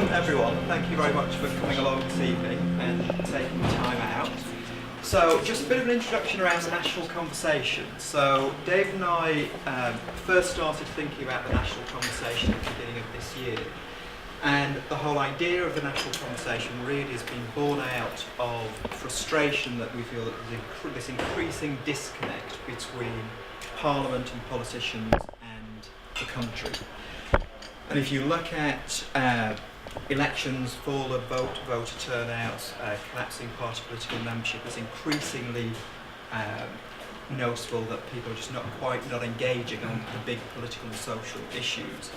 welcome everyone. Thank you very much for coming along this evening and taking the time out. So, just a bit of an introduction around the national conversation. So, Dave and I first started thinking about the national conversation at the beginning of this year. And the whole idea of the national conversation really has been born out of frustration that we feel that there's this increasing disconnect between Parliament and politicians and the country. And if you look at elections, fall of voter turnout, collapsing party political membership, it's increasingly noticeable that people are just not engaging on the big political and social issues.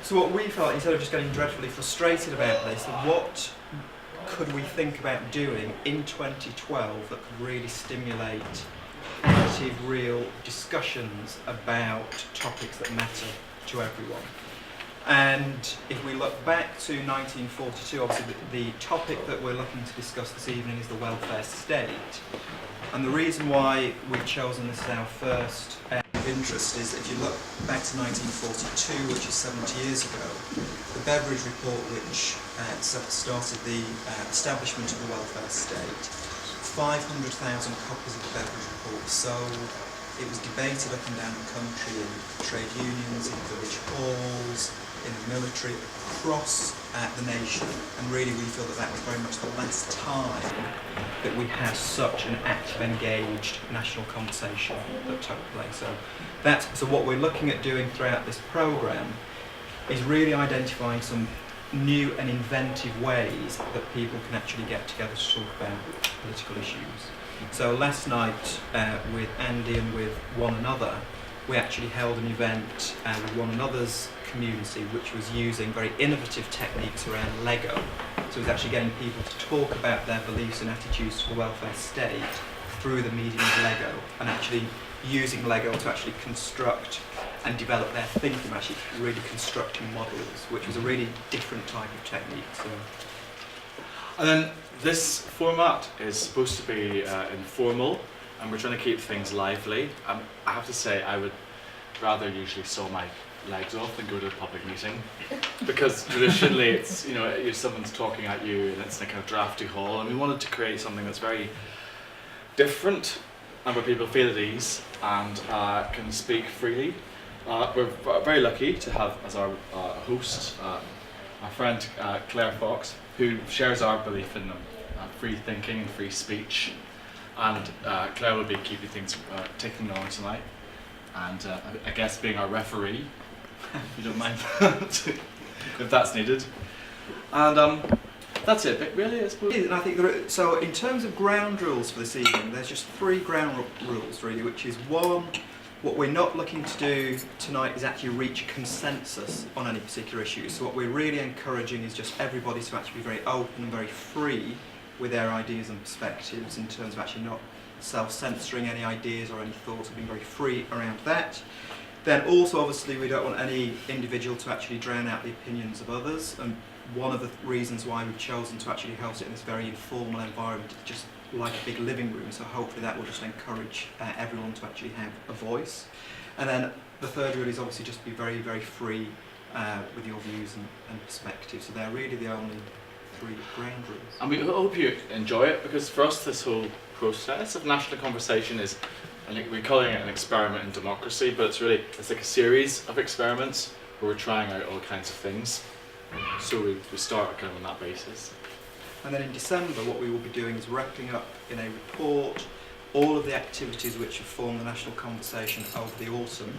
So what we felt, instead of just getting dreadfully frustrated about this, what could we think about doing in 2012 that could really stimulate active, real discussions about topics that matter to everyone? And if we look back to 1942, obviously the topic that we're looking to discuss this evening is the welfare state. And the reason why we've chosen this as our first of interest is if you look back to 1942, which is 70 years ago, the Beveridge Report, which started the establishment of the welfare state, 500,000 copies of the Beveridge Report were sold. It was debated up and down the country in trade unions, in village halls, in the military, across the nation, and really we feel that that was very much the last time that we had such an active, engaged national conversation that took place. So what we're looking at doing throughout this programme is really identifying some new and inventive ways that people can actually get together to talk about political issues. So last night with Andy and with One Another, we actually held an event with One Another's community which was using very innovative techniques around Lego. So it was actually getting people to talk about their beliefs and attitudes to the welfare state through the medium of Lego, and actually using Lego to actually construct and develop their thinking, actually really constructing models, which was a really different type of technique. So. And then this format is supposed to be informal, and we're trying to keep things lively. I have to say, I would rather usually saw my legs off than go to a public meeting, because traditionally it's, someone's talking at you and it's in a kind of drafty hall, and we wanted to create something that's very different and where people feel at ease and can speak freely. We're very lucky to have as our host our friend Claire Fox, who shares our belief in free thinking and free speech. And Claire will be keeping things ticking along tonight, and I guess being our referee, if you don't mind that, if that's needed. And that's it, but really, I suppose. And I think so in terms of ground rules for this evening, there's just three ground rules really, which is one, what we're not looking to do tonight is actually reach consensus on any particular issue. So what we're really encouraging is just everybody to actually be very open and very free with their ideas and perspectives, in terms of actually not self-censoring any ideas or any thoughts, being very free around that. Then also, obviously, we don't want any individual to actually drown out the opinions of others, and one of the reasons why we've chosen to actually host it in this very informal environment, just like a big living room, so hopefully that will just encourage everyone to actually have a voice. And then the third rule is obviously just be very, very free with your views and perspectives. So they're really the only three ground rules. And we hope you enjoy it, because for us this whole process of national conversation is, I think we're calling it an experiment in democracy, but it's like a series of experiments where we're trying out all kinds of things. So we start kind of on that basis. And then in December what we will be doing is wrapping up in a report all of the activities which have formed the national conversation over the autumn,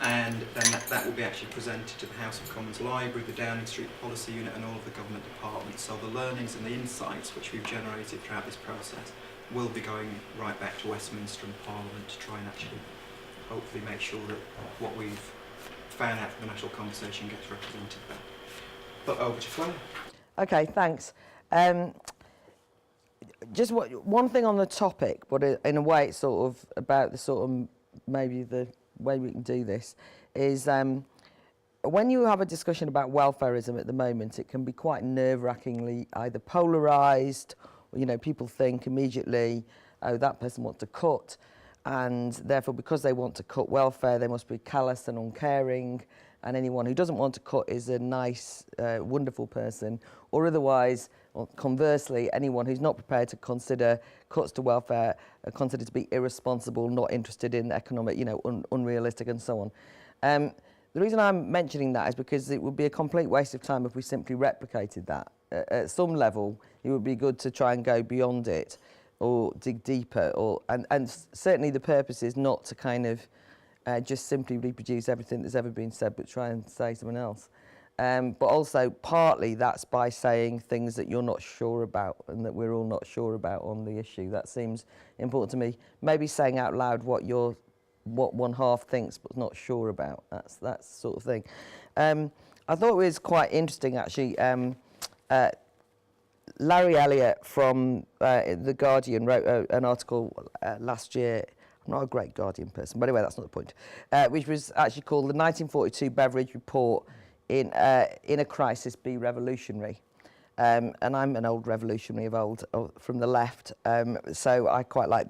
and then that will be actually presented to the House of Commons Library, the Downing Street Policy Unit and all of the government departments. So the learnings and the insights which we've generated throughout this process will be going right back to Westminster and Parliament to try and actually hopefully make sure that what we've found out from the national conversation gets represented there. But over to Claire. Okay, thanks. Just one thing on the topic, but in a way it's sort of about the sort of maybe the way we can do this is when you have a discussion about welfarism at the moment, it can be quite nerve-wrackingly either polarised, or, people think immediately, oh, that person wants to cut, and therefore because they want to cut welfare, they must be callous and uncaring, and anyone who doesn't want to cut is a nice, wonderful person, or otherwise, or conversely, anyone who's not prepared to consider cuts to welfare are considered to be irresponsible, not interested in economic, unrealistic and so on. The reason I'm mentioning that is because it would be a complete waste of time if we simply replicated that. At some level, it would be good to try and go beyond it or dig deeper, and certainly the purpose is not to kind of just simply reproduce everything that's ever been said, but try and say something else. But also, partly that's by saying things that you're not sure about and that we're all not sure about on the issue. That seems important to me. Maybe saying out loud what one half thinks but not sure about. That's the sort of thing. I thought it was quite interesting, actually. Larry Elliott from The Guardian wrote an article last year. I'm not a great Guardian person, but anyway, that's not the point. Which was actually called The 1942 Beveridge Report, in a Crisis Be Revolutionary. And I'm an old revolutionary from the left, so I quite like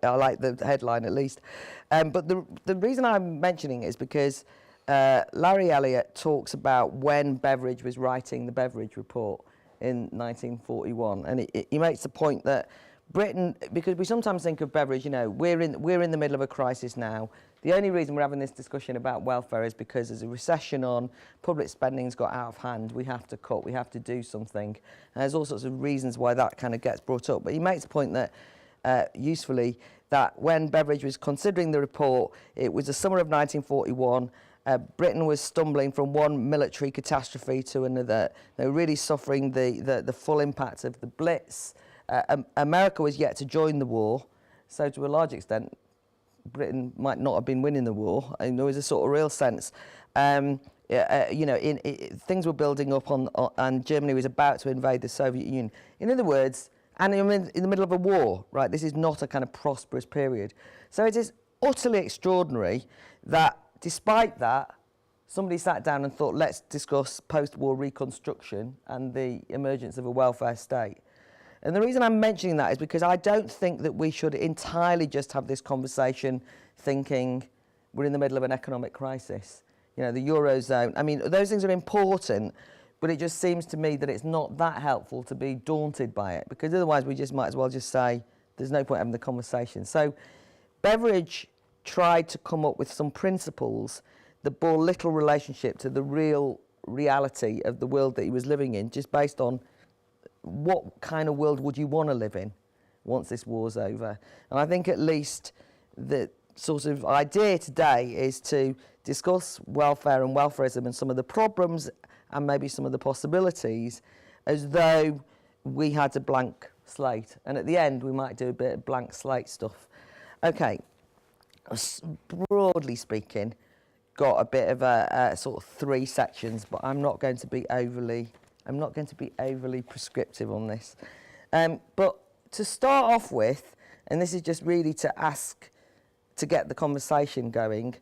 I like the headline at least. But the reason I'm mentioning it is because Larry Elliott talks about when Beveridge was writing the Beveridge Report in 1941, and he makes the point that Britain, because we sometimes think of Beveridge, we're in the middle of a crisis now. The only reason we're having this discussion about welfare is because there's a recession on, public spending's got out of hand, we have to cut, we have to do something. And there's all sorts of reasons why that kind of gets brought up. But he makes the point that, usefully, that when Beveridge was considering the report, it was the summer of 1941, Britain was stumbling from one military catastrophe to another. They were really suffering the full impact of the Blitz. America was yet to join the war, so to a large extent, Britain might not have been winning the war. And there was a sort of real sense, things were building up and Germany was about to invade the Soviet Union. In other words, and in the middle of a war, right? This is not a kind of prosperous period. So it is utterly extraordinary that, despite that, somebody sat down and thought, let's discuss post-war reconstruction and the emergence of a welfare state. And the reason I'm mentioning that is because I don't think that we should entirely just have this conversation thinking we're in the middle of an economic crisis. The Eurozone, I mean, those things are important, but it just seems to me that it's not that helpful to be daunted by it, because otherwise we just might as well just say there's no point having the conversation. So Beveridge tried to come up with some principles that bore little relationship to the real reality of the world that he was living in, just based on what kind of world would you want to live in once this war's over. And I think at least the sort of idea today is to discuss welfare and welfarism and some of the problems and maybe some of the possibilities as though we had a blank slate. And at the end, we might do a bit of blank slate stuff. Okay, broadly speaking, got a bit of a sort of three sections, but I'm not going to be overly prescriptive on this. But to start off with, and this is just really to ask to get the conversation going,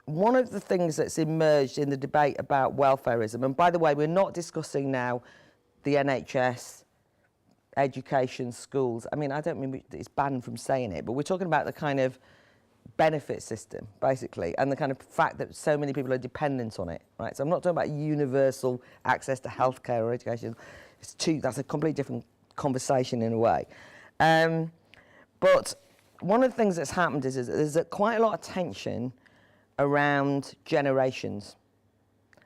one of the things that's emerged in the debate about welfarism, and by the way, we're not discussing now the NHS, education, schools. I mean, I don't mean it's banned from saying it, but we're talking about the kind of benefit system, basically, and the kind of fact that so many people are dependent on it, right? So I'm not talking about universal access to healthcare or education. That's a completely different conversation in a way. But one of the things that's happened is there's quite a lot of tension around generations.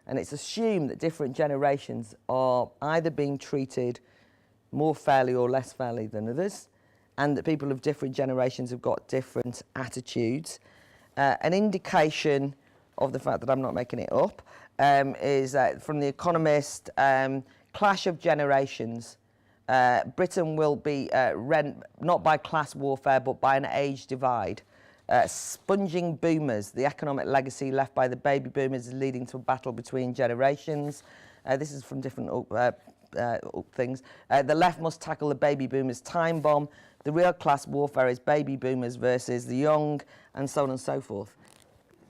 And it's assumed that different generations are either being treated more fairly or less fairly than others, and that people of different generations have got different attitudes. An indication of the fact that I'm not making it up is from The Economist, clash of generations. Britain will be rent not by class warfare but by an age divide. Sponging boomers, the economic legacy left by the baby boomers is leading to a battle between generations. This is from different things. The left must tackle the baby boomers' time bomb. The real class warfare is baby boomers versus the young, and so on and so forth.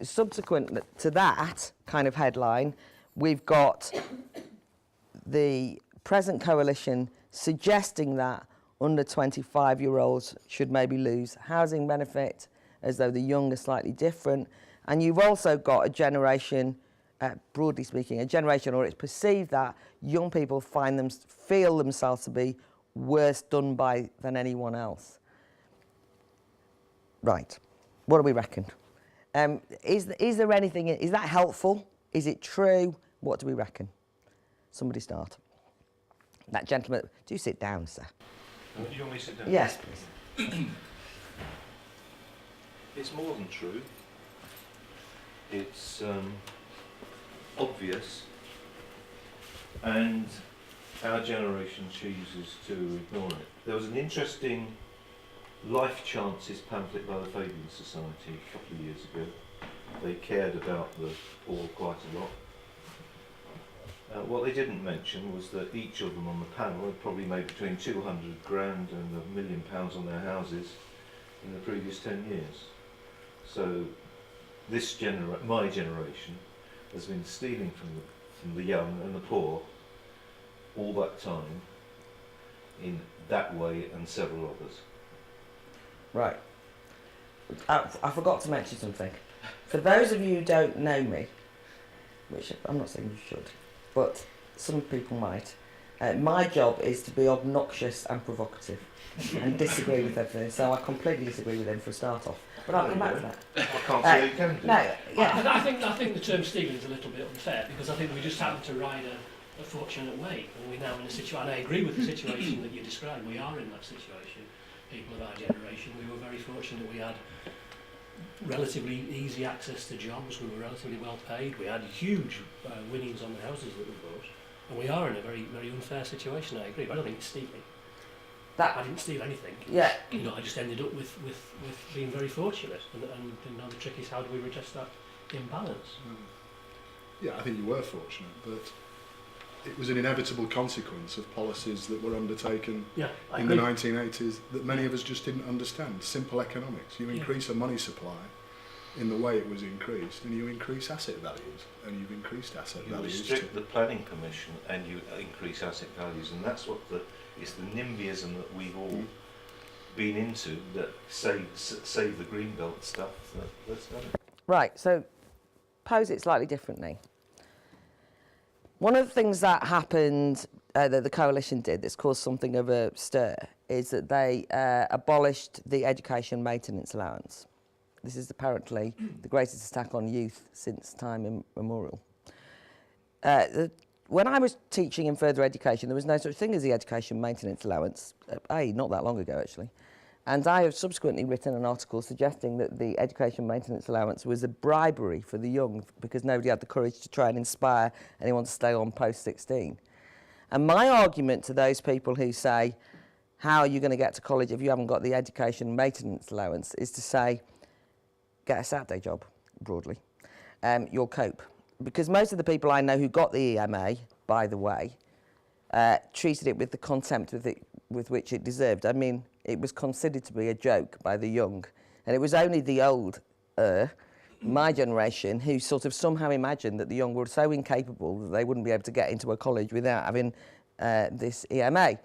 Subsequent to that kind of headline, we've got the present coalition suggesting that under 25-year-olds should maybe lose housing benefit, as though the young are slightly different. And you've also got a generation broadly speaking, a generation, or it's perceived that young people feel themselves to be worse done by than anyone else. Right. What do we reckon? Is there anything, is that helpful? Is it true? What do we reckon? Somebody start. That gentleman, do sit down, sir. Do you want me to sit down? Yes, please. It's more than true. It's obvious, and our generation chooses to ignore it. There was an interesting life chances pamphlet by the Fabian Society a couple of years ago. They cared about the poor quite a lot. What they didn't mention was that each of them on the panel had probably made between 200 grand and £1 million on their houses in the previous 10 years. So this my generation has been stealing from the young and the poor all that time in that way and several others. Right. I forgot to mention something. For those of you who don't know me, which I'm not saying you should, but some people might, my job is to be obnoxious and provocative and disagree with everything. So I completely disagree with him for a start off. But I'll come back to that. I can't say you can do. No, yeah. I think the term stealing is a little bit unfair, because I think we just happen to ride a fortunate wave, and we're now in a situation, and I agree with the situation that you described, we are in that situation. People of our generation, we were very fortunate that we had relatively easy access to jobs, we were relatively well paid, we had huge winnings on the houses that we bought, and we are in a very, very unfair situation, I agree, but I don't think it's stealing. I didn't steal anything. Yeah. You know, I just ended up with being very fortunate, and you know, the trick is how do we redress that imbalance? Yeah, I think you were fortunate, but it was an inevitable consequence of policies that were undertaken in the 1980s that many of us just didn't understand. Simple economics. You increase a money supply in the way it was increased, and you increase asset values, and you've increased asset You values. restrict the planning permission and you increase asset values, and that's what it's the NIMBYism that we've all been into, that save the greenbelt stuff that's done it. Right, so pose it slightly differently. One of the things that happened, that the coalition did, that's caused something of a stir, is that they abolished the education maintenance allowance. This is apparently the greatest attack on youth since time immemorial. When I was teaching in further education, there was no such thing as the education maintenance allowance, not that long ago actually. And I have subsequently written an article suggesting that the education maintenance allowance was a bribery for the young because nobody had the courage to try and inspire anyone to stay on post-16. And my argument to those people who say, how are you going to get to college if you haven't got the education maintenance allowance, is to say, get a Saturday job, broadly. You'll cope. Because most of the people I know who got the EMA, by the way, treated it with the contempt with which it deserved. I mean, it was considered to be a joke by the young. And it was only the old, my generation, who sort of somehow imagined that the young were so incapable that they wouldn't be able to get into a college without having this EMA.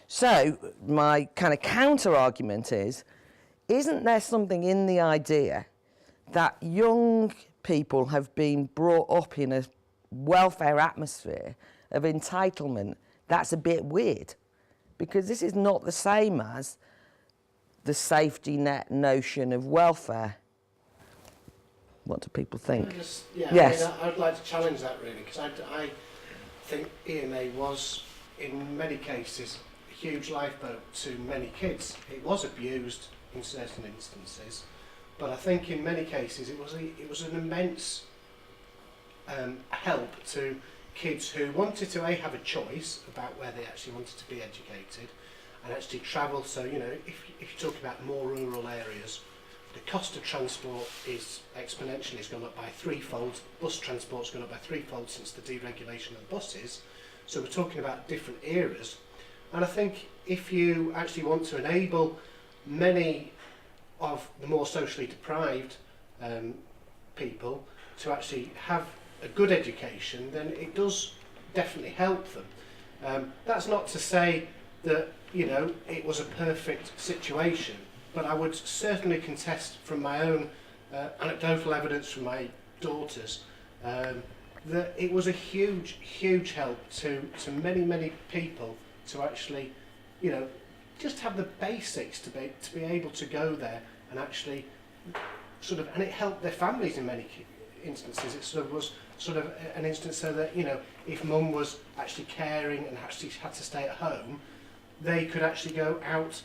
So my kind of counter-argument is, isn't there something in the idea that young people have been brought up in a welfare atmosphere of entitlement that's a bit weird? Because this is not the same as the safety net notion of welfare. What do people think? Yes. I mean, I'd like to challenge that really, because I think EMA was, in many cases, a huge lifeboat to many kids. It was abused in certain instances, but I think in many cases it was an immense help to kids who wanted to have a choice about where they actually wanted to be educated and actually travel. So, you know, if you talk about more rural areas, the cost of transport is exponentially has gone up by threefold. Bus transport's gone up by threefold since the deregulation of the buses. So we're talking about different eras. And I think if you actually want to enable many of the more socially deprived people to actually have a good education, then it does definitely help them. That's not to say that, you know, it was a perfect situation, but I would certainly contest from my own anecdotal evidence from my daughters that it was a huge help to many people to actually, you know, just have the basics to be able to go there and actually sort of, and it helped their families in many instances. It sort of was sort of an instance so that, you know, if mum was actually caring and actually had to stay at home, they could actually go out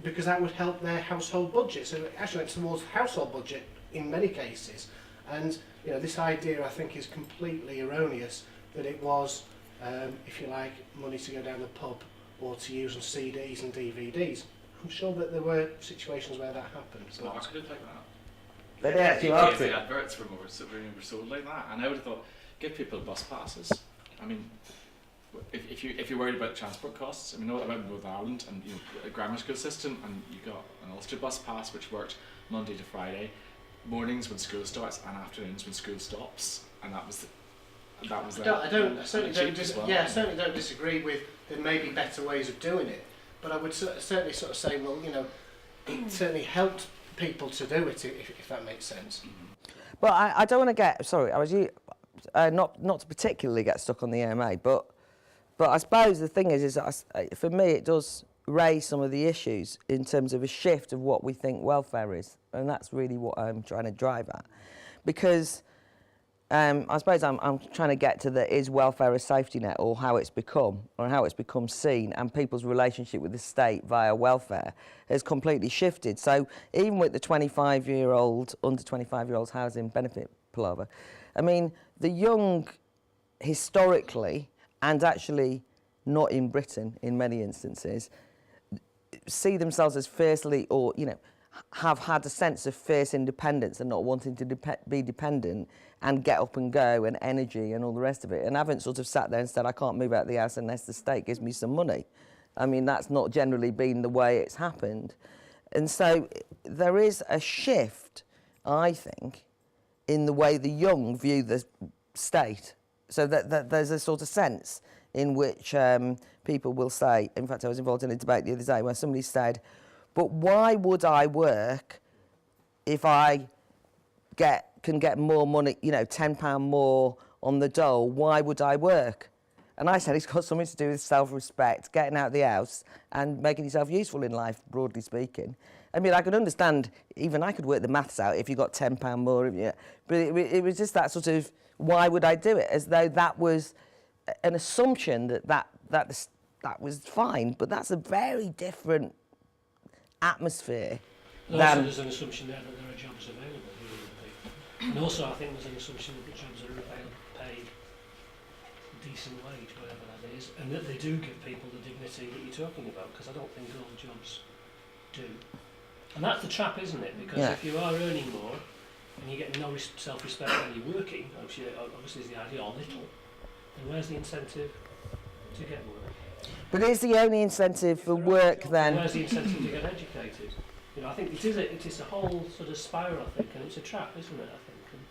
because that would help their household budget. So it actually went towards the household budget in many cases. And, you know, this idea I think is completely erroneous, that it was, if you like, money to go down the pub or to use on CDs and DVDs. I'm sure that there were situations where that happened. It's marketed like that. But they actually are. The adverts were were sold like that, and I would have thought, give people bus passes. I mean, if you're worried about transport costs, I mean, I went to Northern Ireland and, you know, a grammar school system, and you got an Ulster bus pass which worked Monday to Friday, mornings when school starts and afternoons when school stops, and that was I certainly don't disagree with there may be better ways of doing it, but I would certainly sort of say, well, you know, it certainly helped people to do it, if that makes sense. But I don't want to get, sorry, I was not to particularly get stuck on the EMA, but I suppose the thing is that for me it does raise some of the issues in terms of a shift of what we think welfare is, and that's really what I'm trying to drive at, because I suppose I'm trying to get to is welfare a safety net, or how it's become seen, and people's relationship with the state via welfare has completely shifted. So even with the 25-year-old, under 25-year-olds housing benefit palaver, I mean, the young historically, and actually not in Britain in many instances, see themselves as fiercely, or, you know, have had a sense of fierce independence and not wanting to be dependent and get up and go and energy and all the rest of it, and haven't sort of sat there and said, I can't move out of the house unless the state gives me some money. I mean, that's not generally been the way it's happened. And so there is a shift, I think, in the way the young view the state. So that there's a sort of sense in which people will say, in fact I was involved in a debate the other day where somebody said, but why would I work if I can get more money, you know, £10 more on the dole? Why would I work? And I said it's got something to do with self-respect, getting out of the house and making yourself useful in life, broadly speaking. I mean, I could understand, even I could work the maths out if you got £10 more, but it was just that sort of, why would I do it? As though that was an assumption that was fine, but that's a very different atmosphere. And also there's an assumption there that there are jobs available for young people. And also I think there's an assumption that the jobs are paid a decent wage, whatever that is, and that they do give people the dignity that you're talking about, because I don't think all jobs do. And that's the trap, isn't it? Because if you are earning more and you're getting no self-respect when you're working, obviously is the idea, or little, then where's the incentive to get work? But is the only incentive for work then? Where's the incentive to get educated? You know, I think it is a whole sort of spiral, I think, and it's a trap, isn't it, I think? And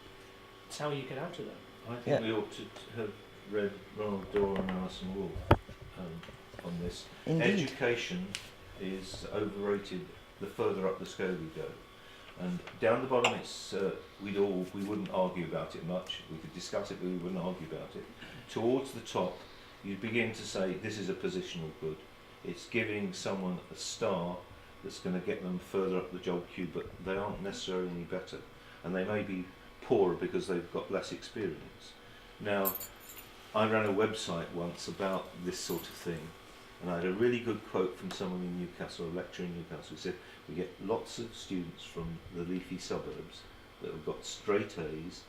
it's how you get out of that. I think we ought to have read Ronald Dorr and Alison Wolfe on this. Indeed. Education is overrated the further up the scale we go. And down the bottom, it's we wouldn't argue about it much. We could discuss it, but we wouldn't argue about it. Towards the top, you begin to say this is a positional good. It's giving someone a star that's going to get them further up the job queue, but they aren't necessarily any better, and they may be poorer because they've got less experience. Now, I ran a website once about this sort of thing, and I had a really good quote from someone in Newcastle, a lecturer in Newcastle, who said, we get lots of students from the leafy suburbs that have got straight A's,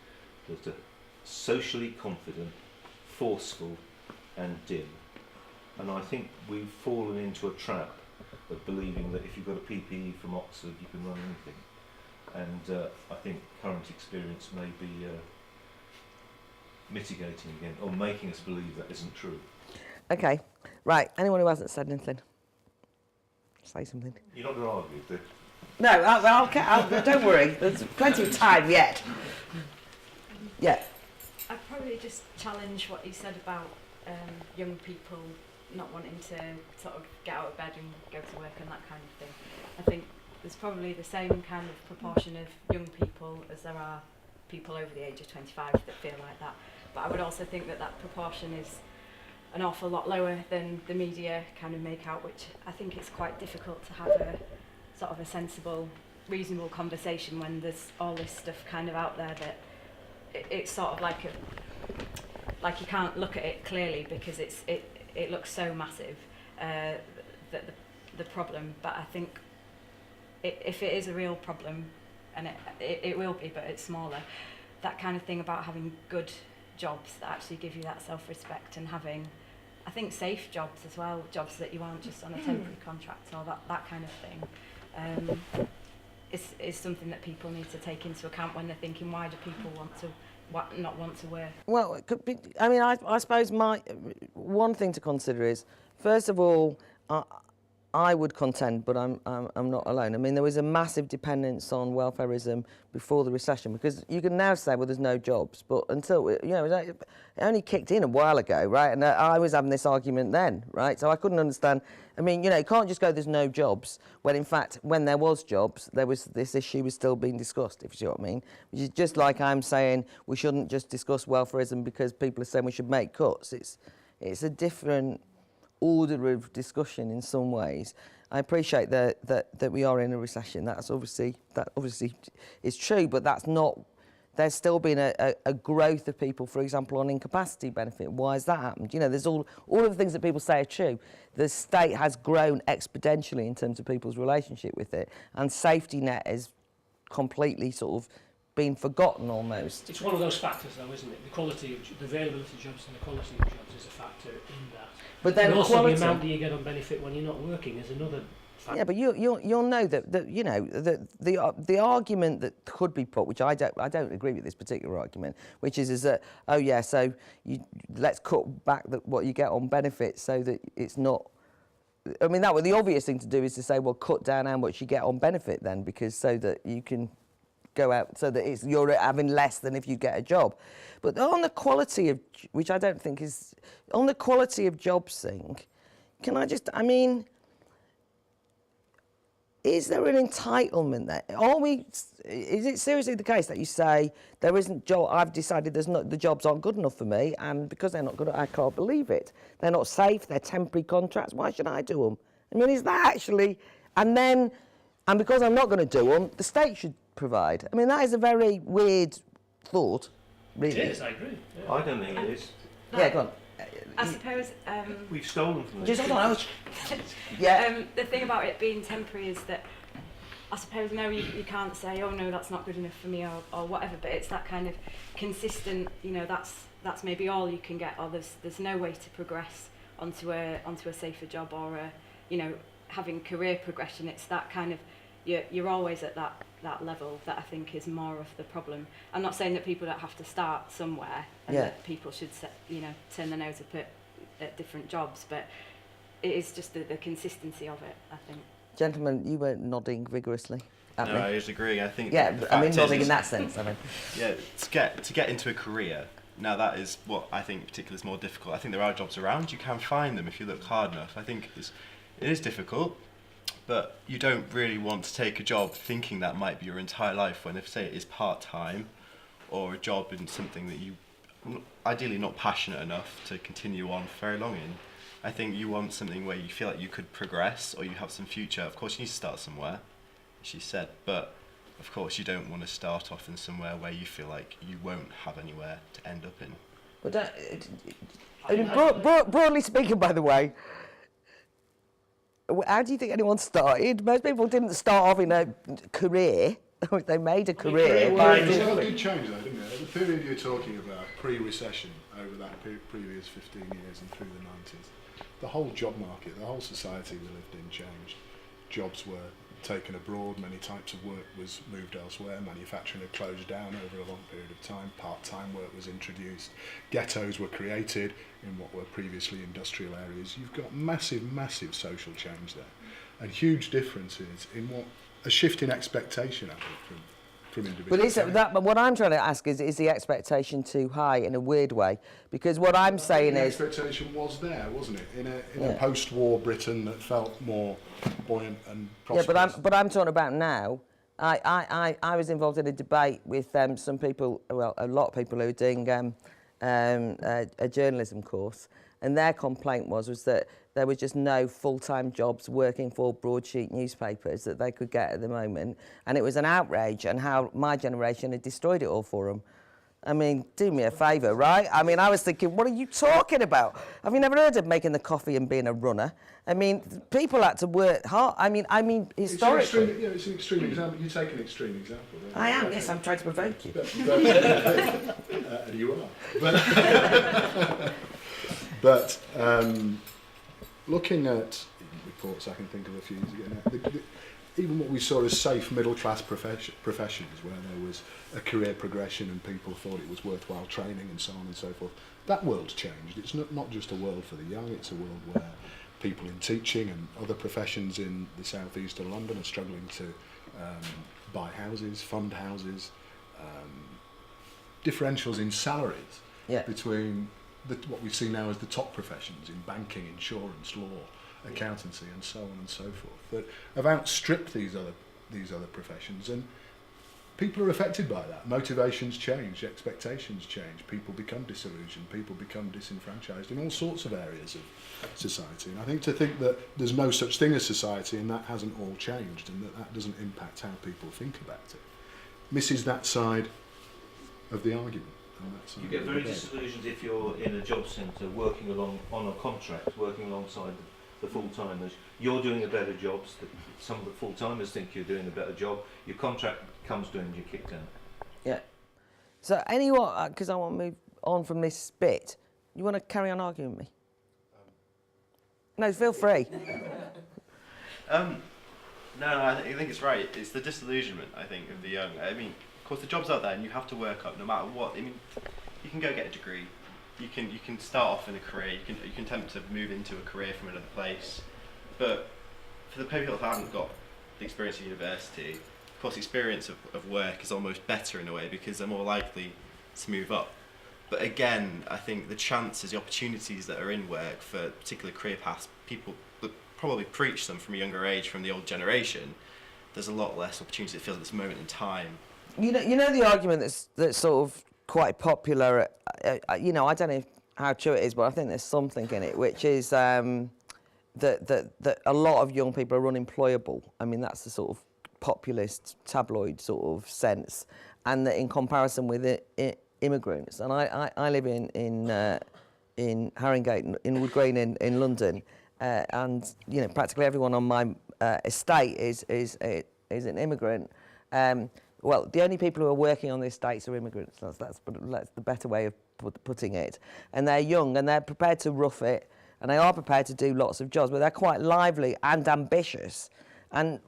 that are socially confident, forceful and dim. And I think we've fallen into a trap of believing that if you've got a PPE from Oxford you can run anything. And I think current experience may be mitigating again, or making us believe that isn't true. Okay, right, anyone who hasn't said anything? Say something. You're not going to argue with it? No, I'll don't worry, there's plenty of time yet. Yeah. I'd probably just challenge what you said about young people not wanting to sort of get out of bed and go to work and that kind of thing. I think there's probably the same kind of proportion of young people as there are people over the age of 25 that feel like that. But I would also think that that proportion is an awful lot lower than the media kind of make out, which I think it's quite difficult to have a sort of a sensible, reasonable conversation when there's all this stuff kind of out there that it's sort of like you can't look at it clearly because it looks so massive, that the problem. But I think if it is a real problem, and it will be, but it's smaller, that kind of thing about having good jobs that actually give you that self-respect, and having, I think, safe jobs as well, jobs that you aren't just on a temporary contract or that kind of thing, is something that people need to take into account when they're thinking, why do people not want to work? Well, it could be, I mean, I suppose one thing to consider is, first of all, I would contend, but I'm not alone. I mean, there was a massive dependence on welfareism before the recession, because you can now say, well, there's no jobs, but until, you know, it only kicked in a while ago, right? And I was having this argument then, right? So I couldn't understand. I mean, you know, you can't just go, there's no jobs, when in fact, when there was jobs, this issue was still being discussed, if you see what I mean. Which is just like I'm saying we shouldn't just discuss welfareism because people are saying we should make cuts. It's a different order of discussion in some ways. I appreciate that we are in a recession. That obviously is true, but that's not. There's still been a growth of people, for example, on incapacity benefit. Why has that happened? You know, there's all of the things that people say are true. The state has grown exponentially in terms of people's relationship with it, and safety net has completely sort of been forgotten almost. It's one of those factors, though, isn't it? The quality of the availability of jobs and the quality of jobs is a factor in that. But then and also quality, the amount that you get on benefit when you're not working is another factor. Yeah, but you'll know that you know the argument that could be put, which I don't agree with this particular argument, which is that, oh yeah, so let's cut back what you get on benefits so that it's not. I mean, that would the obvious thing to do is to say, well, cut down how much you get on benefit then, because so that you can go out, so that you're having less than if you get a job. But on the quality of, which I don't think is, on the quality of jobs thing, I mean, is there an entitlement there? Is it seriously the case that you say, there isn't job, I've decided the jobs aren't good enough for me, and because they're not good, I can't believe it. They're not safe, they're temporary contracts, why should I do them? I mean, is that actually, and because I'm not going to do them, the state should provide. I mean, that is a very weird thought, really. It is, I agree. Yeah. I don't think it is. Yeah, go on. I suppose. We've stolen from Just this. hold on. Yeah. The thing about it being temporary is that I suppose no, you can't say, oh no, that's not good enough for me, or whatever. But it's that kind of consistent. You know, that's maybe all you can get, or there's no way to progress onto a safer job, or having career progression. It's that kind of you're always at that level that I think is more of the problem. I'm not saying that people don't have to start somewhere and that people should turn their nose up at different jobs, but it is just the consistency of it, I think. Gentlemen, you were nodding vigorously at me. No, I just agree. I think. Yeah, the I mean fact nodding is, in that sense. I mean. Yeah, to get into a career. Now that is what I think particularly is more difficult. I think there are jobs around. You can find them if you look hard enough. I think it is difficult, but you don't really want to take a job thinking that might be your entire life. When if say it is part-time, or a job in something that you ideally not passionate enough to continue on for very long in. I think you want something where you feel like you could progress or you have some future. Of course, you need to start somewhere, as she said, but of course you don't want to start off in somewhere where you feel like you won't have anywhere to end up in. But I mean, broadly speaking, by the way, how do you think anyone started? Most people didn't start off in a career. They made a career. It did change though, didn't it? The period you're talking about, pre-recession, over that previous 15 years and through the 90s, the whole job market, the whole society we lived in changed. Jobs were taken abroad, many types of work was moved elsewhere, manufacturing had closed down over a long period of time, part-time work was introduced, ghettos were created in what were previously industrial areas. You've got massive social change there, and huge differences in a shift in expectation, I think, from individuals. But what I'm trying to ask is the expectation too high in a weird way? Because what I'm saying is... The expectation was there, wasn't it? In a post-war Britain that felt more buoyant and prosperous. Yeah, but I'm talking about now. I was involved in a debate with some people, well, a lot of people who were doing a journalism course, and their complaint was that there was just no full-time jobs working for broadsheet newspapers that they could get at the moment, and it was an outrage, and how my generation had destroyed it all for them. I mean, do me a favour, right? I mean, I was thinking, what are you talking about? Have you never heard of making the coffee and being a runner? I mean, people had to work hard. I mean, historically. It's an extreme example. You take an extreme example. Right? I am, yes, I'm trying to provoke you. You are. But looking at reports, I can think of a few years ago now, even what we saw as safe middle-class professions, where there was a career progression and people thought it was worthwhile training and so on and so forth, that world's changed. It's not just a world for the young, it's a world where people in teaching and other professions in the southeast of London are struggling to buy houses, fund houses, differentials in salaries between what we see now as the top professions in banking, insurance, law, accountancy and so on and so forth, that have outstripped these other professions, and people are affected by that. Motivations change, expectations change, people become disillusioned, people become disenfranchised in all sorts of areas of society. And I think to think that there's no such thing as society and that hasn't all changed and that doesn't impact how people think about it misses that side of the argument. You get very disillusioned if you're in a job centre working along on a contract, working alongside the full-timers. You're doing a better job. Some of the full-timers think you're doing a better job. Your contract comes to an end, you're kicked out. Yeah. So anyone, because I want to move on from this bit, you want to carry on arguing with me? No, feel free. No, I think it's right. It's the disillusionment, I think, of the young. I mean, of course, the job's out there, and you have to work up no matter what. I mean, you can go get a degree. You can start off in a career. You can attempt to move into a career from another place. But for the people that haven't got the experience of university, of course, the experience of work is almost better in a way because they're more likely to move up. But again, I think the chances, the opportunities that are in work for particular career paths, people that probably preach them from a younger age, from the old generation, there's a lot less opportunity, it feels, at this moment in time. You know the argument that's sort of quite popular, you know, I don't know how true it is, but I think there's something in it, which is that a lot of young people are unemployable. I mean, that's the sort of populist tabloid sort of sense, and that in comparison with immigrants, and I live in Haringey, in Wood Green in London, and you know practically everyone on my estate is an immigrant. Well, the only people who are working on the estates are immigrants. That's the better way of putting it. And they're young and they're prepared to rough it, and they are prepared to do lots of jobs, but they're quite lively and ambitious. And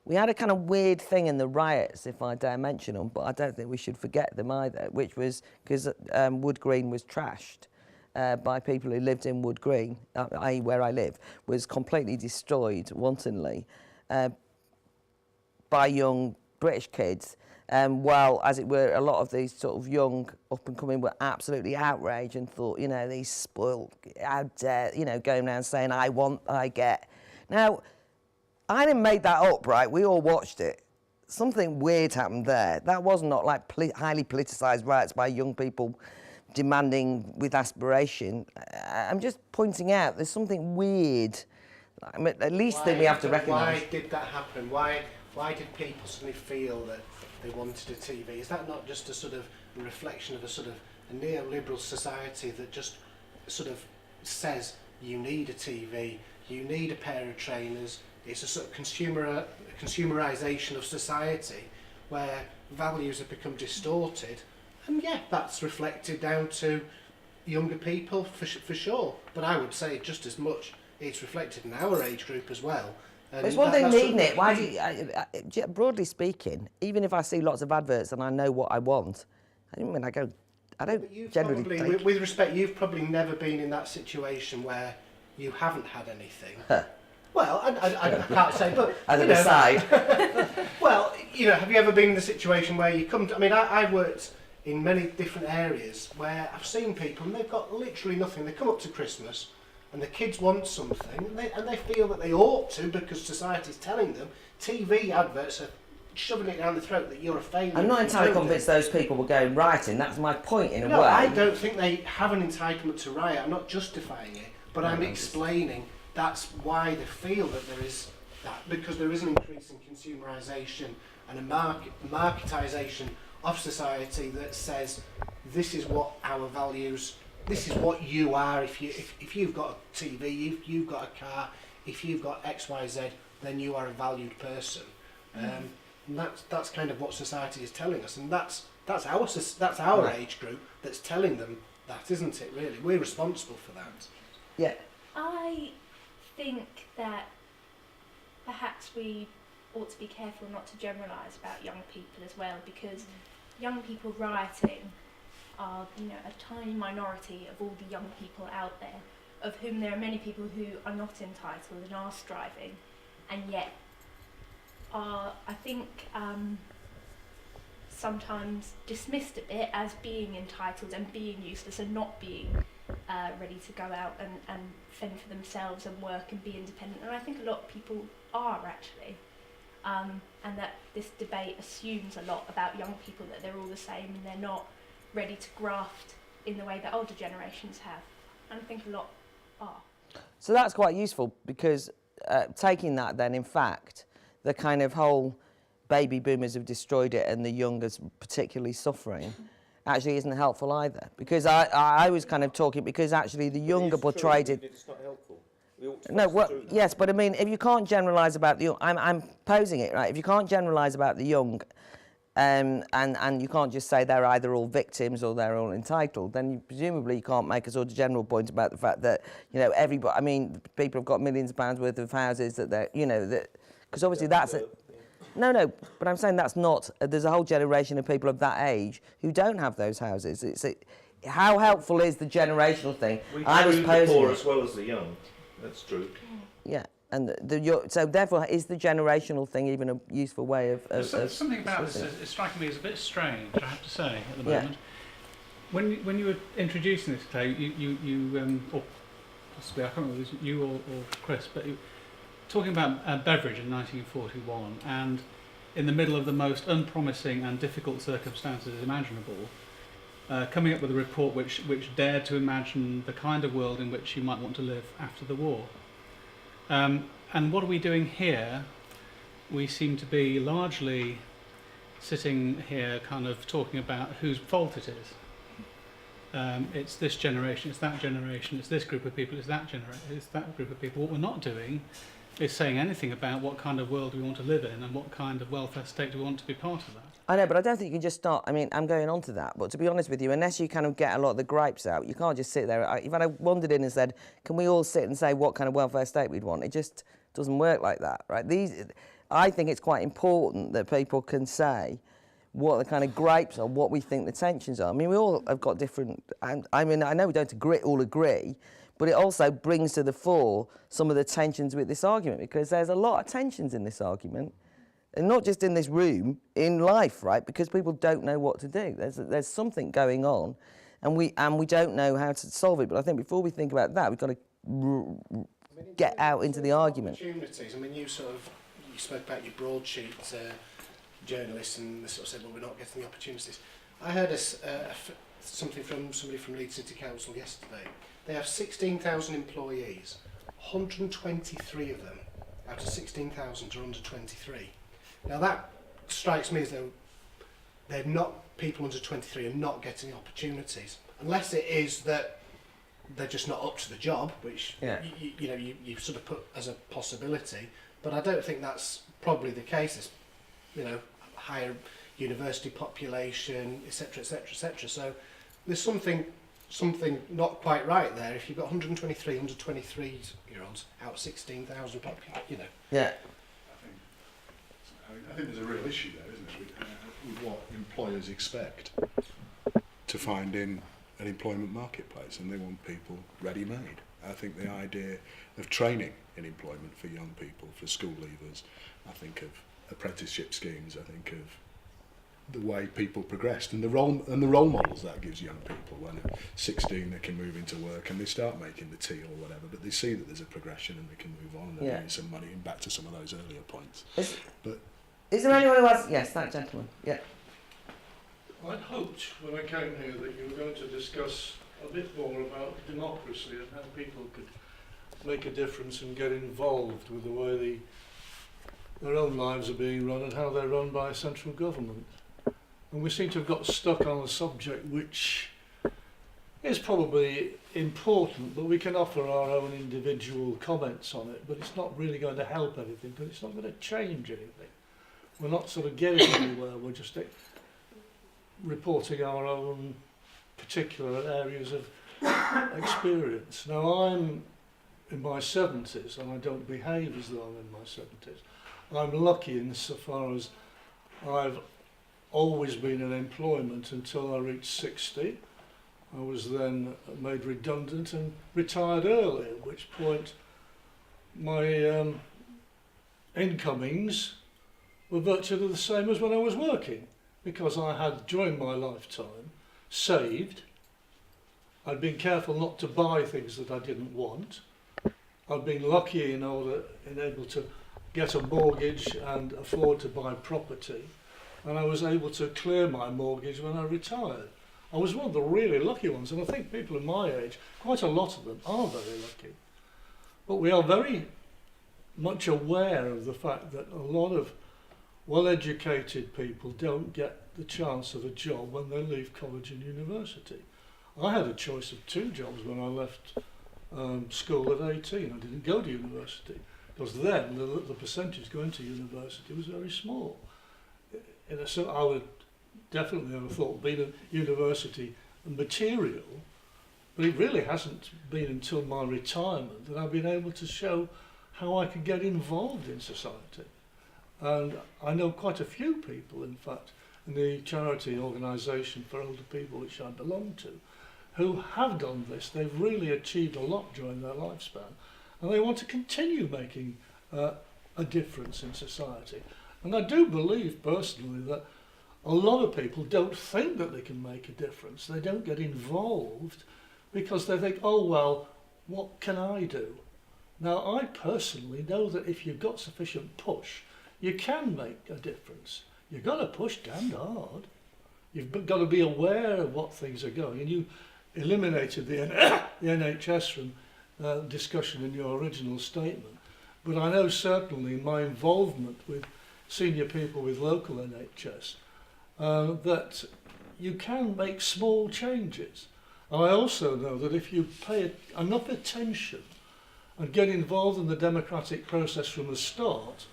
we had a kind of weird thing in the riots, if I dare mention them, but I don't think we should forget them either, which was because Wood Green was trashed by people who lived in Wood Green, i.e. where I live, was completely destroyed wantonly by young British kids. Well, as it were, a lot of these sort of young up-and-coming were absolutely outraged and thought, you know, these spoiled, how dare, you know, going around saying, I want, I get. Now, I didn't make that up, right? We all watched it. Something weird happened there. That was not like highly politicised riots by young people demanding with aspiration. I'm just pointing out there's something weird. I mean, at least thing we have to recognise. Why did that happen? Why did people suddenly feel that they wanted a TV? Is that not just a sort of reflection of a sort of a neoliberal society that just sort of says you need a TV, you need a pair of trainers? It's a sort of consumerisation of society where values have become distorted, and yeah, that's reflected down to younger people for sure. But I would say just as much it's reflected in our age group as well. It's one thing needing it. Why do you, broadly speaking, even if I see lots of adverts and I know what I want, I don't generally probably, with respect, you've probably never been in that situation where you haven't had anything. Well, I can't say, but as an aside. Well, you know, have you ever been in the situation where you come to, I mean, I've worked in many different areas where I've seen people and they've got literally nothing. They come up to Christmas and the kids want something and they feel that they ought to because society's telling them. TV adverts are shoving it down the throat that you're a failure. I'm not if you entirely don't convinced do it. those people will go rioting. That's my point in a No, way. I don't think they have an entitlement to riot. I'm not justifying it, but I'm explaining that's why they feel that there is that, because there is an increase in consumerisation and a marketisation of society that says this is what our values, this is what you are. If you've got a TV, if you've got a car, if you've got X, Y, Z, then you are a valued person. And that's kind of what society is telling us, and that's our Right. age group that's telling them that, isn't it? Really, we're responsible for that. Yeah. I think that perhaps we ought to be careful not to generalise about young people as well, because young people rioting are, a tiny minority of all the young people out there, of whom there are many people who are not entitled and are striving, and yet are, I think, sometimes dismissed a bit as being entitled and being useless and not being ready to go out and fend for themselves and work and be independent. And I think a lot of people are actually. And that this debate assumes a lot about young people, that they're all the same and they're not ready to graft in the way that older generations have. And I think a lot are. So that's quite useful, because taking that then, in fact, the kind of whole baby boomers have destroyed it and the youngers particularly suffering actually isn't helpful either. Because I was kind of talking, because actually the younger portrayed it. It's not helpful. No, well, yes, but I mean, if you can't generalise about the young, I'm posing it, right? If you can't generalise about the young, and you can't just say they're either all victims or they're all entitled, then presumably you can't make a sort of general point about the fact that, everybody, I mean, people have got millions of pounds worth of houses that they're, that, because obviously that's it. No, but I'm saying that's not, there's a whole generation of people of that age who don't have those houses. How helpful is the generational thing? I was the posing poor it. as well as the young. That's true. Yeah, and so therefore, is the generational thing even a useful way of There's something about this is striking me as a bit strange, I have to say, at the Yeah. moment. When you were introducing this, Clay, you or possibly, I can't remember if it was you or Chris, but you talking about Beveridge in 1941, and in the middle of the most unpromising and difficult circumstances imaginable, coming up with a report which dared to imagine the kind of world in which you might want to live after the war. And what are we doing here? We seem to be largely sitting here kind of talking about whose fault it is. It's this generation, it's that generation, it's this group of people, it's that generation, it's that group of people. What we're not doing is saying anything about what kind of world we want to live in and what kind of welfare state we want to be part of that. I know, but I don't think you can just start. I mean, I'm going on to that, but to be honest with you, unless you kind of get a lot of the gripes out, you can't just sit there. If I wandered in and said, can we all sit and say what kind of welfare state we'd want? It just doesn't work like that, right? I think it's quite important that people can say what the kind of gripes are, what we think the tensions are. I mean, we all have got different, and I mean, I know we don't all agree, but it also brings to the fore some of the tensions with this argument, because there's a lot of tensions in this argument. And not just in this room, in life, right? Because people don't know what to do. There's something going on, and we don't know how to solve it. But I think before we think about that, we've got to get out into the argument. Opportunities. I mean, you spoke about your broadsheet journalists, and they sort of said, well, we're not getting the opportunities. I heard something from somebody from Leeds City Council yesterday. They have 16,000 employees. 123 of them out of 16,000 are under 23. Now that strikes me as though they're not, people under 23 are not getting opportunities, unless it is that they're just not up to the job, which you sort of put as a possibility. But I don't think that's probably the case. It's, higher university population, etc., etc., etc. So there's something not quite right there. If you've got 123 under 23-year-olds out of 16,000 population, Yeah. I think there's a real issue there, isn't it, with what employers expect to find in an employment marketplace, and they want people ready-made. I think the idea of training in employment for young people, for school leavers, I think of apprenticeship schemes, I think of the way people progressed and the role models that gives young people. When at 16 they can move into work and they start making the tea or whatever, but they see that there's a progression and they can move on and they're earning some money, and back to some of those earlier points. Is there anyone who has? Yes, that gentleman. Yeah. I'd hoped when I came here that you were going to discuss a bit more about democracy and how people could make a difference and get involved with the way their own lives are being run and how they're run by central government. And we seem to have got stuck on a subject which is probably important, but we can offer our own individual comments on it, but it's not really going to help anything because it's not going to change anything. We're not sort of getting anywhere, we're just reporting our own particular areas of experience. Now I'm in my 70s and I don't behave as though I'm in my 70s. I'm lucky insofar as I've always been in employment until I reached 60. I was then made redundant and retired early, at which point my incomings were virtually the same as when I was working, because I had, during my lifetime, saved. I'd been careful not to buy things that I didn't want. I'd been lucky in able to get a mortgage and afford to buy property, and I was able to clear my mortgage when I retired. I was one of the really lucky ones, and I think people of my age, quite a lot of them, are very lucky. But we are very much aware of the fact that a lot of well-educated people don't get the chance of a job when they leave college and university. I had a choice of 2 jobs when I left school at 18. I didn't go to university because then the percentage going to university was very small. So I would definitely have thought being at university material, but it really hasn't been until my retirement that I've been able to show how I could get involved in society. And I know quite a few people, in fact, in the charity organisation for older people which I belong to, who have done this. They've really achieved a lot during their lifespan, and they want to continue making a difference in society. And I do believe personally that a lot of people don't think that they can make a difference. They don't get involved because they think, oh well, what can I do? Now I personally know that if you've got sufficient push, you can make a difference. You've got to push damned hard. You've got to be aware of what things are going. And you eliminated the NHS from discussion in your original statement. But I know certainly my involvement with senior people with local NHS that you can make small changes. And I also know that if you pay enough attention and get involved in the democratic process from the start,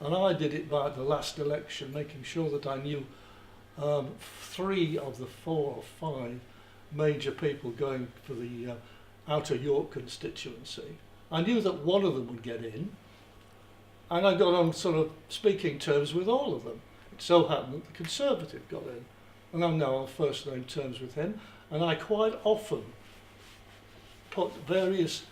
and I did it by the last election, making sure that I knew 3 of the 4 or 5 major people going for the Outer York constituency. I knew that one of them would get in, and I got on sort of speaking terms with all of them. It so happened that the Conservative got in, and I'm now on first name terms with him, and I quite often put various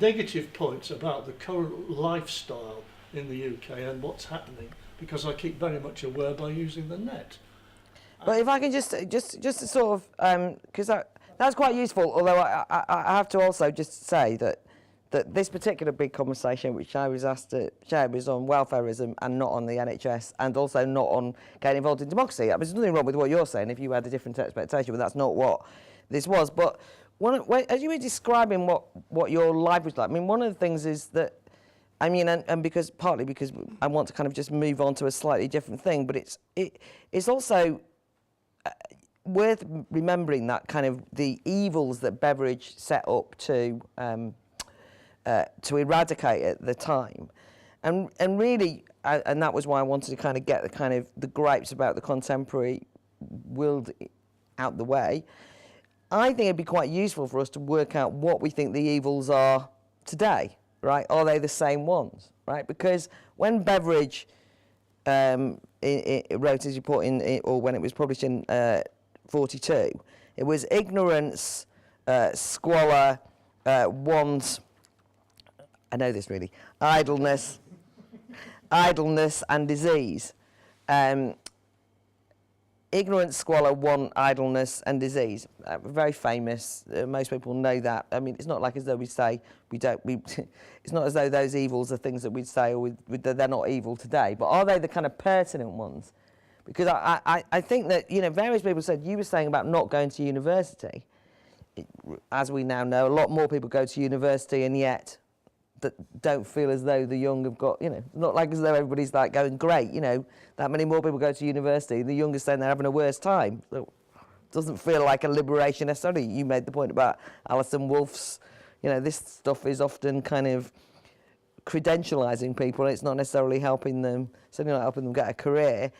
negative points about the current lifestyle in the UK and what's happening, because I keep very much aware by using the net. But if I can just to sort of, because that's quite useful, although I have to also just say that this particular big conversation which I was asked to share was on welfareism and not on the NHS, and also not on getting involved in democracy. There's nothing wrong with what you're saying if you had a different expectation, but that's not what this was. But as you were describing what your life was like, I mean, one of the things is that, I mean, and partly because I want to kind of just move on to a slightly different thing, but it's also worth remembering that kind of the evils that Beveridge set up to eradicate at the time, and really, and that was why I wanted to kind of get the gripes about the contemporary world out the way. I think it'd be quite useful for us to work out what we think the evils are today, right? Are they the same ones, right? Because when Beveridge wrote his report or when it was published in 42, it was ignorance, squalor, want. I know this really. Idleness and disease. ignorance, squalor, want, idleness and disease. Very famous. Most people know that. I mean, it's not like as though we say it's not as though those evils are things that we'd say or they're not evil today. But are they the kind of pertinent ones? Because I think that, you know, various people said, you were saying about not going to university. As we now know, a lot more people go to university and yet that don't feel as though the young have got, you know, not like as though everybody's like going, great, you know, that many more people go to university, the young are saying they're having a worse time. So it doesn't feel like a liberation necessarily. You made the point about Alison Wolfe's, you know, this stuff is often kind of credentialising people. It's not necessarily helping them, certainly not helping them get a career.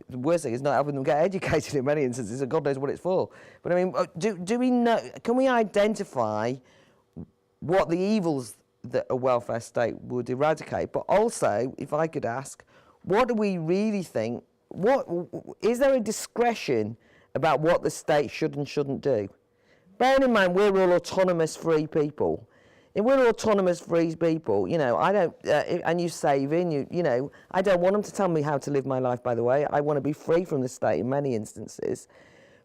The worst thing is not helping them get educated in many instances, and God knows what it's for. But I mean, do we know, can we identify what the evils that a welfare state would eradicate? But also, if I could ask, what do we really think, is there a discretion about what the state should and shouldn't do? Bearing in mind, we're all autonomous free people. If we're autonomous free people, you know, I don't, and you saving, you know, I don't want them to tell me how to live my life, by the way. I want to be free from the state in many instances.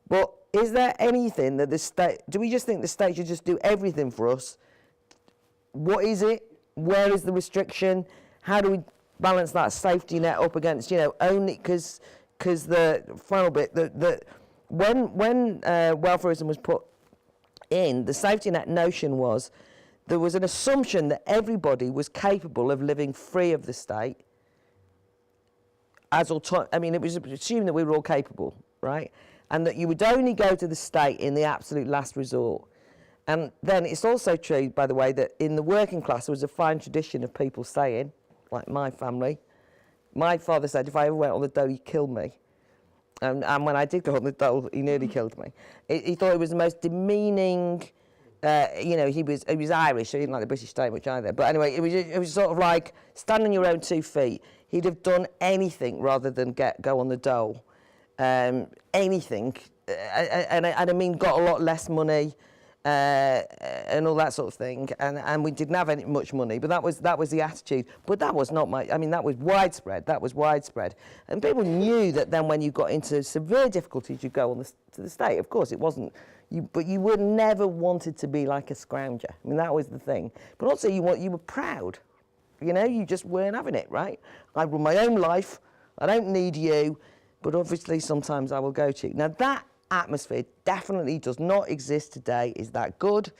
But is there anything that the state, do we just think the state should just do everything for us? What is it? Where is the restriction? How do we balance that safety net up against, you know, only because the final bit, when welfareism was put in, the safety net notion was, there was an assumption that everybody was capable of living free of the state as I mean, it was assumed that we were all capable, right? And that you would only go to the state in the absolute last resort. And then it's also true, by the way, that in the working class there was a fine tradition of people saying, like my family, my father said, if I ever went on the dole, he'd kill me. And when I did go on the dole, he nearly killed me. He thought it was the most demeaning. You know, he was Irish, so he didn't like the British state much either. But anyway, it was sort of like stand on your own 2 feet. He'd have done anything rather than go on the dole, anything, and I mean got a lot less money and all that sort of thing. And we didn't have much money, but that was the attitude. But that was not I mean, that was widespread. That was widespread, and people knew that then when you got into severe difficulties, you go to the state. Of course, it wasn't. But you were never wanted to be like a scrounger. I mean, that was the thing. But also, you were proud. You know, you just weren't having it, right? I run my own life. I don't need you. But obviously, sometimes I will go to you. Now, that atmosphere definitely does not exist today. Is that good?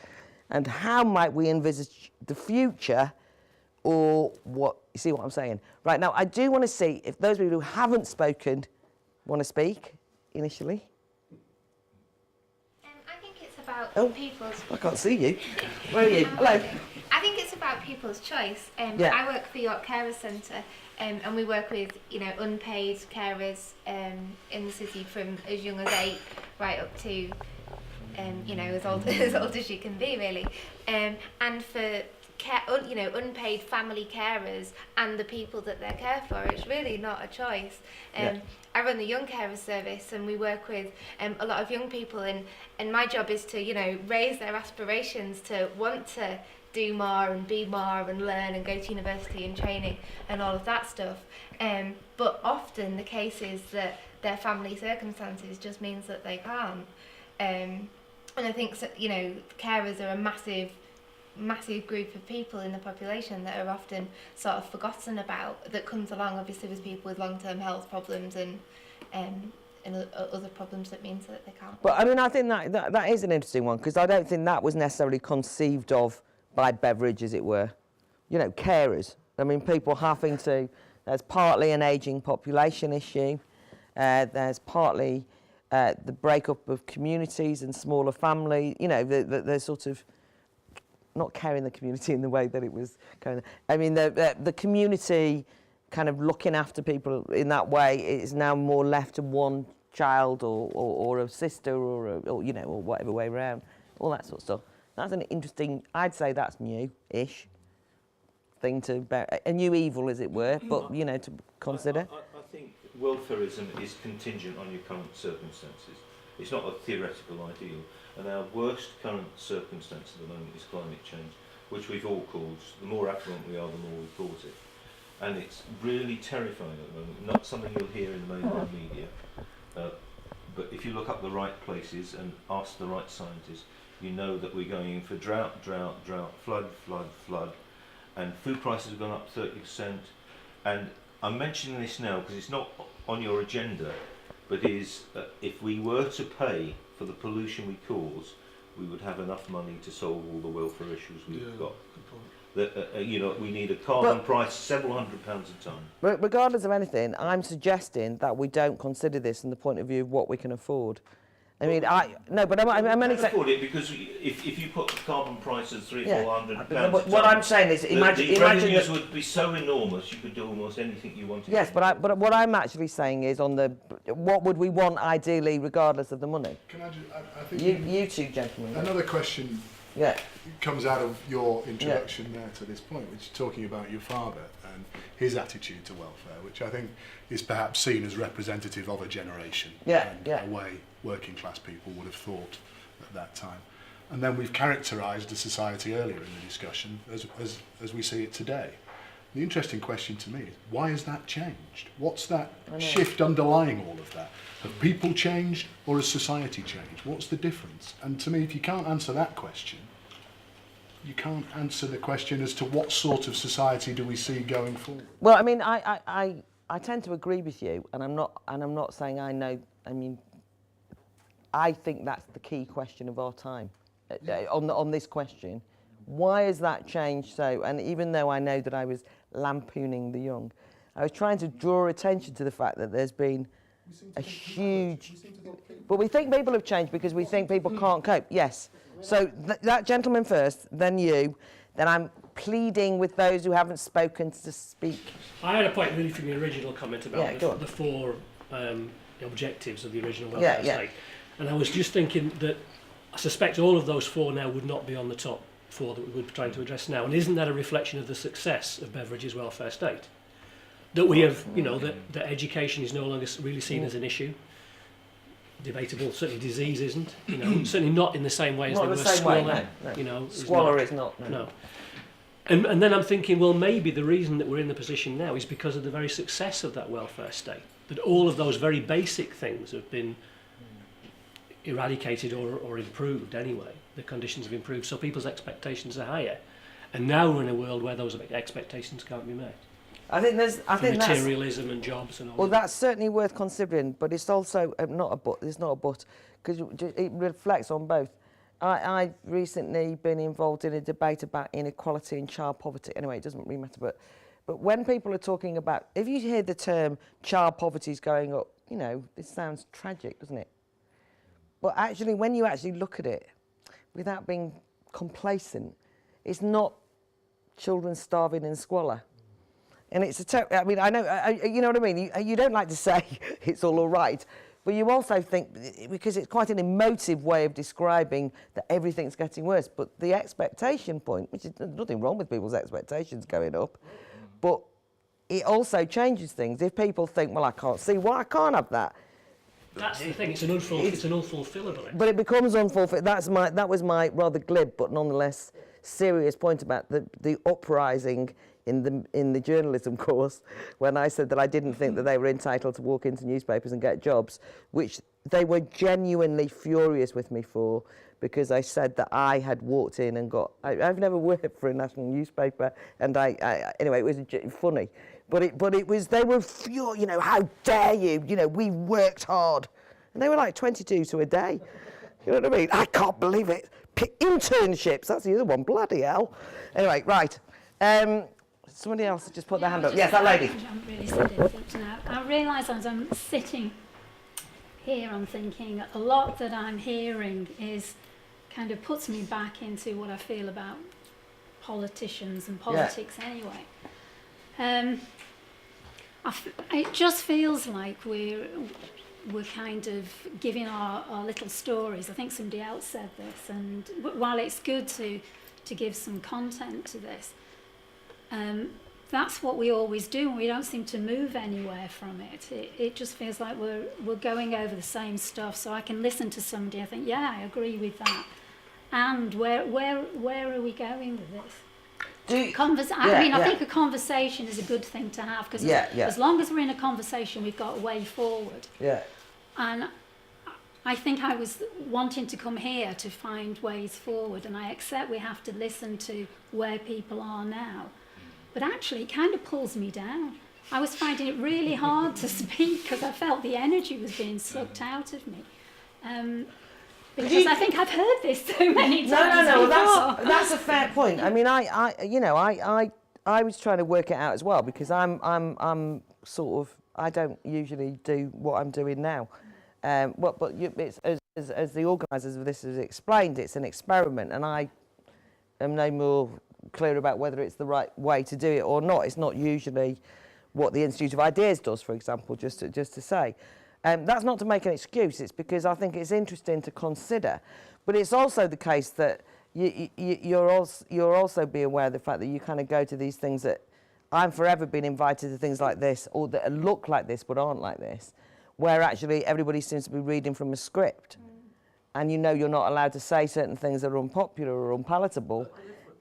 And how might we envisage the future? Or what? You see what I'm saying? Right, now, I do want to see if those people who haven't spoken want to speak initially. People's. I can't see you. Where are you? Hello. I think it's about people's choice. Yeah. I work for York Carers Centre, and we work with, you know, unpaid carers in the city from as young as 8 right up to, you know, as old as you can be, really. And for unpaid family carers and the people that they care for, it's really not a choice. I run the Young Carers Service, and we work with a lot of young people, and my job is to, you know, raise their aspirations to want to do more and be more and learn and go to university and training and all of that stuff. But often the case is that their family circumstances just means that they can't. And I think, you know, carers are a massive group of people in the population that are often sort of forgotten about, that comes along obviously with people with long-term health problems and other problems that means that they can't. But I mean, I think that is an interesting one, because I don't think that was necessarily conceived of by Beveridge, as it were. You know, carers. I mean, people having to, there's partly an ageing population issue, there's partly the breakup of communities and smaller family, you know, the sort of, not caring the community in the way that it was kind of, I mean, the community kind of looking after people in that way is now more left to one child or a sister or you know, or whatever way around, all that sort of stuff. That's an interesting, I'd say that's new-ish thing to bear, a new evil, as it were, but, you know, to consider. I think welfareism is contingent on your current circumstances. It's not a theoretical ideal. And our worst current circumstance at the moment is climate change, which we've all caused. The more affluent we are, the more we cause it. And it's really terrifying at the moment, not something you'll hear in the mainstream media. but if you look up the right places and ask the right scientists, you know that we're going in for drought, flood, and food prices have gone up 30%. And I'm mentioning this now because it's not on your agenda, but is if we were to pay for the pollution we cause, we would have enough money to solve all the welfare issues we've got. That we need a carbon price several £100 a tonne. Regardless of anything, I'm suggesting that we don't consider this from the point of view of what we can afford. I mean, I'm only saying. Afford it because if you put the carbon price at £300-400 what I'm saying is, imagine the revenues would be so enormous you could do almost anything you wanted. Yes, but what I'm actually saying is on the what would we want ideally, regardless of the money. Can I just? I think you two gentlemen. Another question. Yeah. Comes out of your introduction there to this point, which is talking about your father and his attitude to welfare, which I think is perhaps seen as representative of a generation and a way working class people would have thought at that time. And then we've characterised the society earlier in the discussion as we see it today. The interesting question to me is, why has that changed? What's that shift underlying all of that? Have people changed or has society changed? What's the difference? And to me, if you can't answer that question, you can't answer the question as to what sort of society do we see going forward. Well, I mean, I tend to agree with you, and I'm not saying I know. I mean, I think that's the key question of our time on this question. Why has that changed so? And even though I know that I was lampooning the young, I was trying to draw attention to the fact that there's been a huge. But we think people have changed because we think people can't cope. Yes. So that gentleman first, then you, then I'm pleading with those who haven't spoken to speak. I had a point really from the original comment about the four objectives of the original welfare state. And I was just thinking that I suspect all of those four now would not be on the top four that we were trying to address now. And isn't that a reflection of the success of Beveridge's welfare state? That we have, that education is no longer really seen as an issue. Debatable, certainly disease isn't, certainly not in the same way as they were squalor. No. Squalor is not. No. And then I'm thinking, well, maybe the reason that we're in the position now is because of the very success of that welfare state. That all of those very basic things have been eradicated or improved anyway. The conditions have improved, so people's expectations are higher. And now we're in a world where those expectations can't be met. I think materialism and jobs and all. Well, that's certainly worth considering, but it's also not a but. It's not a but because it reflects on both. I've recently been involved in a debate about inequality and child poverty. Anyway, it doesn't really matter, but when people are talking about, if you hear the term child poverty is going up, this sounds tragic, doesn't it? But actually, when you actually look at it, without being complacent, it's not children starving in squalor. And it's I mean, I know, you know what I mean? You don't like to say it's all right, but you also think, because it's quite an emotive way of describing that everything's getting worse, but the expectation point, which is nothing wrong with people's expectations going up, but it also changes things. If people think, well, I can't see why I can't have that. That's the thing, it's an unfulfillable. But it becomes unfulfilled. That was my rather glib but nonetheless serious point about the uprising in the journalism course when I said that I didn't think that they were entitled to walk into newspapers and get jobs, which they were genuinely furious with me for, because I said that I had walked in and got. I've never worked for a national newspaper, and anyway, it was funny, but it was, they were furious. How dare you? We worked hard, and they were like 22 to a day. You know what I mean? I can't believe it. Internships. That's the other one. Bloody hell. Anyway, right. Somebody else just put their hand up. Yes, that lady. I haven't really said anything now. I realise as I'm sitting here, I'm thinking a lot that I'm hearing is kind of puts me back into what I feel about politicians and politics anyway. It just feels like we're kind of giving our little stories. I think somebody else said this, and while it's good to give some content to this, that's what we always do, and we don't seem to move anywhere from it. It just feels like we're going over the same stuff. So I can listen to somebody, I think, yeah, I agree with that. And where are we going with this? I think a conversation is a good thing to have, because as long as we're in a conversation, we've got a way forward. Yeah. And I think I was wanting to come here to find ways forward, and I accept we have to listen to where people are now. But actually, it kind of pulls me down. I was finding it really hard to speak because I felt the energy was being sucked out of me. Because I think I've heard this so many times. No. That's a fair point. I mean, I was trying to work it out as well, because I'm sort of, I don't usually do what I'm doing now. It's, as the organisers of this has explained, it's an experiment, and I am no more clear about whether it's the right way to do it or not. It's not usually what the Institute of Ideas does, for example, just to say. That's not to make an excuse, it's because I think it's interesting to consider. But it's also the case that you're also be aware of the fact that you kind of go to these things that I'm forever been invited to things like this, or that look like this but aren't like this, where actually everybody seems to be reading from a script. And you know you're not allowed to say certain things that are unpopular or unpalatable.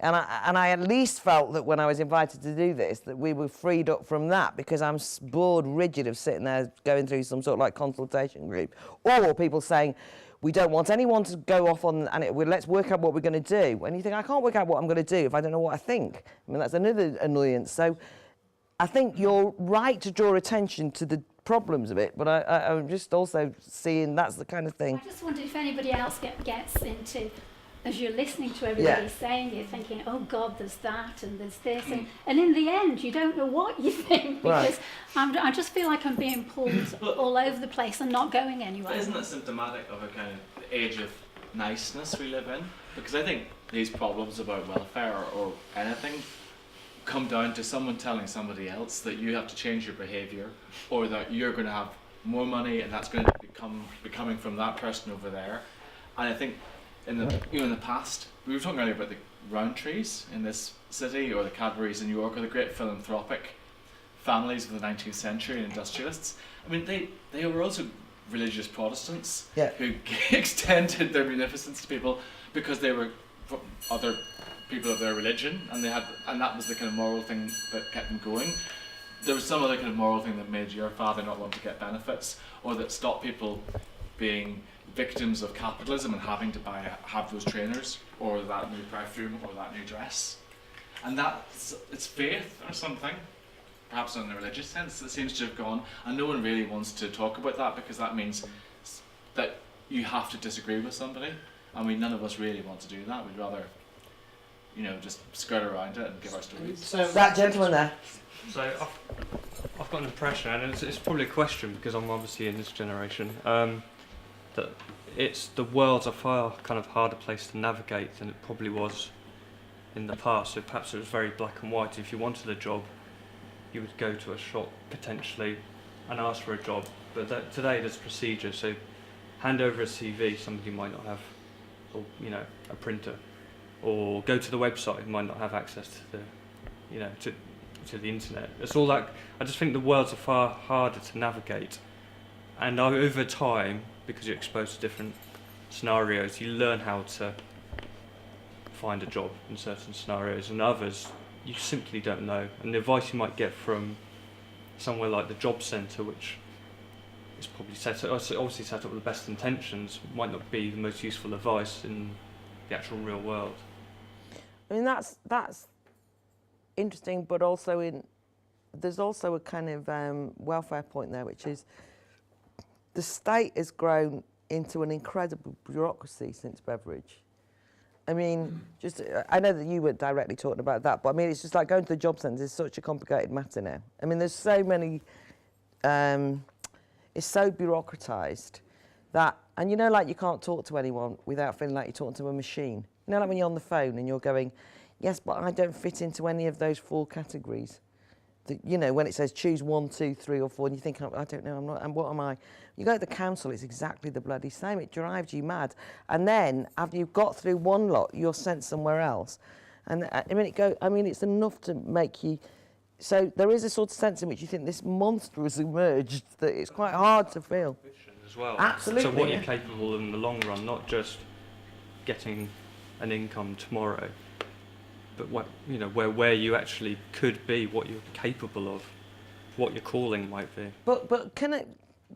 And I at least felt that when I was invited to do this, that we were freed up from that, because I'm bored rigid of sitting there going through some sort of like consultation group, or people saying, we don't want anyone to go off on, let's work out what we're going to do. And you think, I can't work out what I'm going to do if I don't know what I think. I mean, that's another annoyance. So I think you're right to draw attention to the problems of it, but I'm just also seeing that's the kind of thing. I just wonder if anybody else gets into, as you're listening to everybody saying it, thinking, oh God, there's that and there's this, and in the end you don't know what you think, because I just feel like I'm being pulled all over the place and not going anywhere. But isn't it symptomatic of a kind of age of niceness we live in? Because I think these problems about welfare or anything come down to someone telling somebody else that you have to change your behaviour, or that you're going to have more money and that's going to be coming from that person over there. And I think in the past, we were talking earlier about the Rowntrees in this city, or the Cadburys in New York, or the great philanthropic families of the 19th century and industrialists. I mean, they were also religious Protestants who extended their munificence to people because they were other people of their religion, and that was the kind of moral thing that kept them going. There was some other kind of moral thing that made your father not want to get benefits, or that stopped people being victims of capitalism and having to have those trainers, or that new perfume, or that new dress. And it's faith or something, perhaps in a religious sense, that seems to have gone, and no one really wants to talk about that, because that means that you have to disagree with somebody. I mean, none of us really want to do that. We'd rather, just skirt around it and give our stories. So that gentleman there. So I've got an impression, and it's probably a question, because I'm obviously in this generation, that the world's a far kind of harder place to navigate than it probably was in the past. So perhaps it was very black and white. If you wanted a job, you would go to a shop potentially and ask for a job. But today there's procedure. So hand over a CV, somebody might not have, or a printer, or go to the website, might not have access to the, to the internet. It's all that. I just think the world's are far harder to navigate, and over time, because you're exposed to different scenarios, you learn how to find a job in certain scenarios, and others you simply don't know. And the advice you might get from somewhere like the job centre, which is probably obviously set up with the best intentions, might not be the most useful advice in the actual real world. I mean, that's interesting, but also there's also a kind of welfare point there, which is the state has grown into an incredible bureaucracy since Beveridge. I mean, I know that you weren't directly talking about that, but I mean, it's just like going to the job centre is such a complicated matter now. I mean, there's so many, it's so bureaucratised that, and like you can't talk to anyone without feeling like you're talking to a machine. Like when you're on the phone and you're going, yes, but I don't fit into any of those 4 categories. When it says choose 1, 2, 3 or 4, and you think, I don't know, I'm not, and what am I? You go to the council, it's exactly the bloody same. It drives you mad. And then, after you've got through one lot, you're sent somewhere else. And it's enough to make you... So there is a sort of sense in which you think this monster has emerged that it's quite hard to feel. As well. Absolutely. So what you're capable of in the long run, not just getting an income tomorrow, but where you actually could be, what you're capable of, what your calling might be. But can it?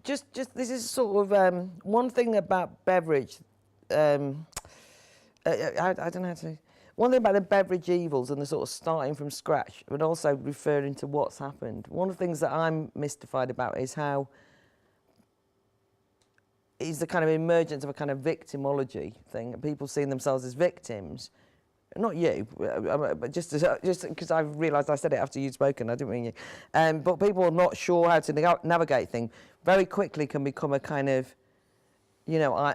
just this is sort of one thing about beverage. I don't know how to. One thing about the beverage evils and the sort of starting from scratch, but also referring to what's happened. One of the things that I'm mystified about is the kind of emergence of a kind of victimology thing. People seeing themselves as victims. Not you, but just because I've realised I said it after you'd spoken, I didn't mean you. But people are not sure how to navigate things. Very quickly can become a kind of, you know,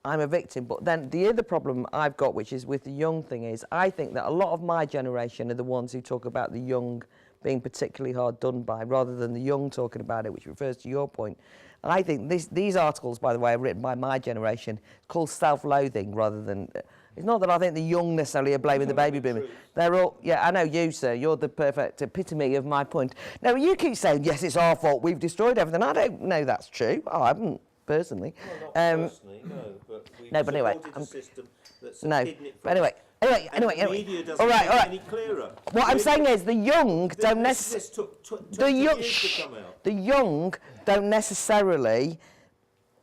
I'm a victim. But then the other problem I've got, which is with the young thing, is I think that a lot of my generation are the ones who talk about the young being particularly hard done by, rather than the young talking about it, which refers to your point. I think these articles, by the way, are written by my generation, called self-loathing rather than... It's not that I think the young necessarily are blaming the baby boomers. They're all... Yeah, I know you, sir. You're the perfect epitome of my point. No, you keep saying, yes, it's our fault. We've destroyed everything. I don't know that's true. I haven't, personally. Well, not personally, no. But we've anyway... a system that's no, hidden it from but anyway... The media doesn't make it any clearer. What I'm saying is the young don't necessarily... The young don't necessarily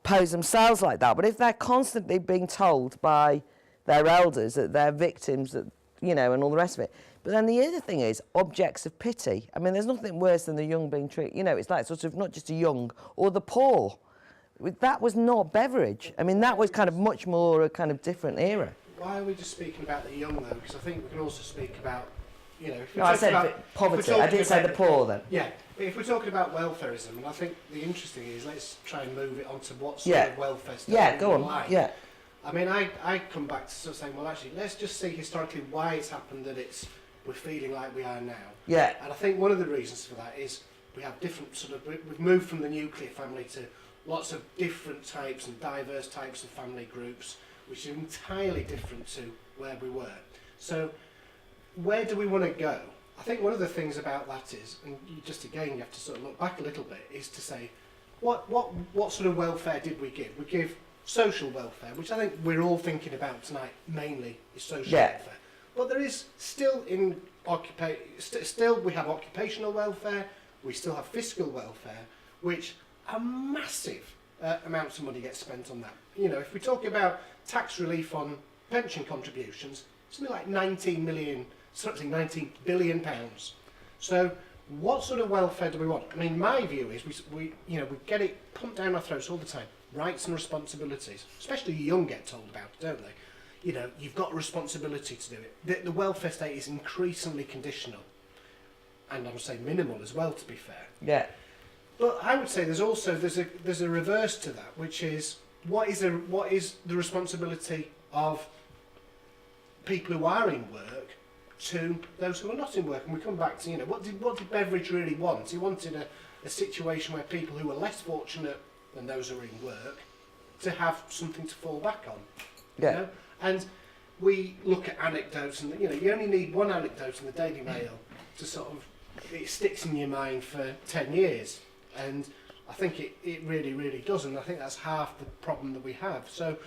pose themselves like that. But if they're constantly being told by their elders that they're victims, that, you know, and all the rest of it. But then the other thing is objects of pity. I mean, there's nothing worse than the young being treated. You know, it's like sort of not just the young or the poor. That was not beverage. I mean, that was kind of much more a kind of different era. Why are we just speaking about the young though? Because I think we can also speak about, you know, if no, I said about poverty. I didn't say the poor then. Yeah, but if we're talking about welfarism, and I think the interesting is, let's try and move it onto what sort of welfare state. Yeah, go on. Like. Yeah. I mean, I come back to sort of saying, well, actually, let's just see historically why it's happened that we're feeling like we are now. Yeah. And I think one of the reasons for that is we have different we've moved from the nuclear family to lots of different types and diverse types of family groups, which is entirely different to where we were. So where do we want to go? I think one of the things about that is, and you have to sort of look back a little bit, is to say, what sort of welfare did we give? We give social welfare, which I think we're all thinking about tonight, mainly is social welfare. But there is still still we have occupational welfare, we still have fiscal welfare, which a massive amounts of money gets spent on that. You know, if we talk about tax relief on pension contributions, something like 19 billion pounds. So what sort of welfare do we want? I mean, my view is we get it pumped down our throats all the time. Rights and responsibilities, especially the young get told about it, don't they? You know, you've got a responsibility to do it. The welfare state is increasingly conditional, and I would say minimal as well, to be fair. Yeah. But I would say there's a reverse to that, which is what is the responsibility of people who are in work to those who are not in work? And we come back to, you know, what did Beveridge really want? He wanted a situation where people who were less fortunate than those who are in work to have something to fall back on. Yeah. You know? And we look at anecdotes, and you know, you only need one anecdote in the Daily Mail to sort of, it sticks in your mind for 10 years. And I think it really, really does, and I think that's half the problem that we have. So,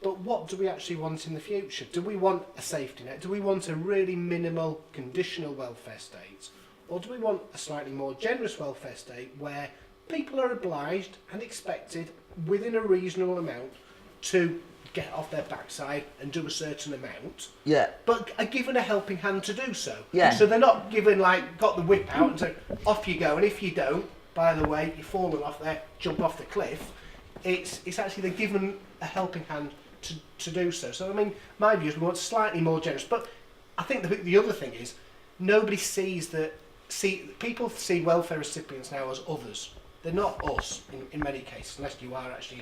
but what do we actually want in the future? Do we want a safety net? Do we want a really minimal conditional welfare state? Or do we want a slightly more generous welfare state where people are obliged and expected within a reasonable amount to get off their backside and do a certain amount, but are given a helping hand to do so. So they're not given, like, got the whip out and say, off you go, and if you don't, by the way, you're falling off there, jump off the cliff. It's actually they're given a helping hand to do so. So, I mean, my view is we want slightly more generous, but I think the other thing is nobody people see welfare recipients now as others. They're not us in many cases, unless you are actually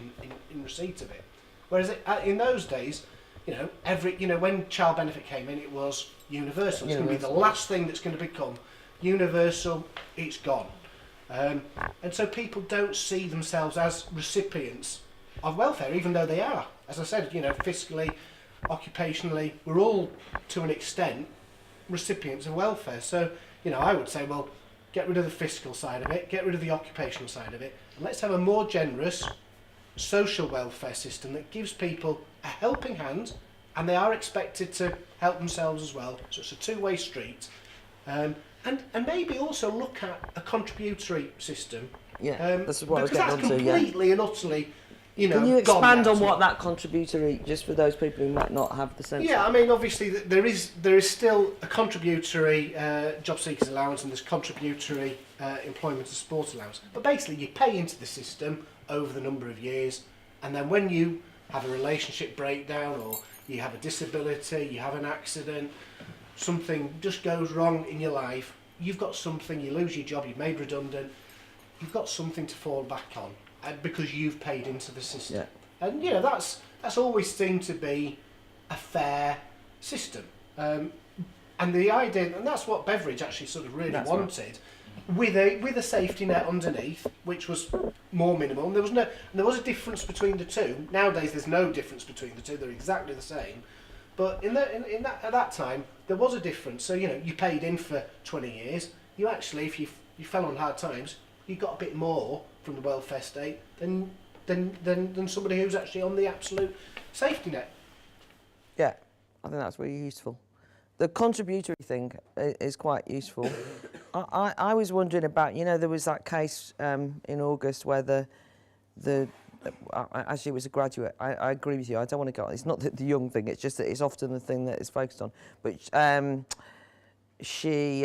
in receipt of it. Whereas in those days, you know, when child benefit came in, it was universal. It's going to be the last thing that's going to become universal. It's gone, and so people don't see themselves as recipients of welfare, even though they are. As I said, you know, fiscally, occupationally, we're all to an extent recipients of welfare. So, you know, I would say, well, get rid of the fiscal side of it, get rid of the occupational side of it, and let's have a more generous social welfare system that gives people a helping hand, and they are expected to help themselves as well. So it's a two-way street, and maybe also look at a contributory system Yeah, this is what I was because getting that's onto, yeah. completely and utterly, you know. Can you gone expand now on to what that contributory, just for those people who might not have the sense? Yeah, I mean, obviously there is still a contributory job seekers allowance, and there's contributory employment and support allowance. But basically, you pay into the system over the number of years, and then when you have a relationship breakdown, or you have a disability, you have an accident, something just goes wrong in your life, you've got something, you lose your job, you're made redundant, you've got something to fall back on because you've paid into the system. Yeah. And, you know, that's always seemed to be a fair system. And the idea, and that's what Beveridge actually sort of really wanted, with a safety net underneath, which was more minimal. And there was a difference between the two. Nowadays, there's no difference between the two; they're exactly the same. But at that time, there was a difference. So, you know, you paid in for 20 years. You actually, if you fell on hard times, you got a bit more from the welfare state than somebody who's actually on the absolute safety net. Yeah, I think that's really useful. The contributory thing is quite useful. I was wondering about, you know, there was that case in August where actually it was a graduate. I agree with you. I don't want to go on. It's not the young thing. It's just that it's often the thing that is focused on. But she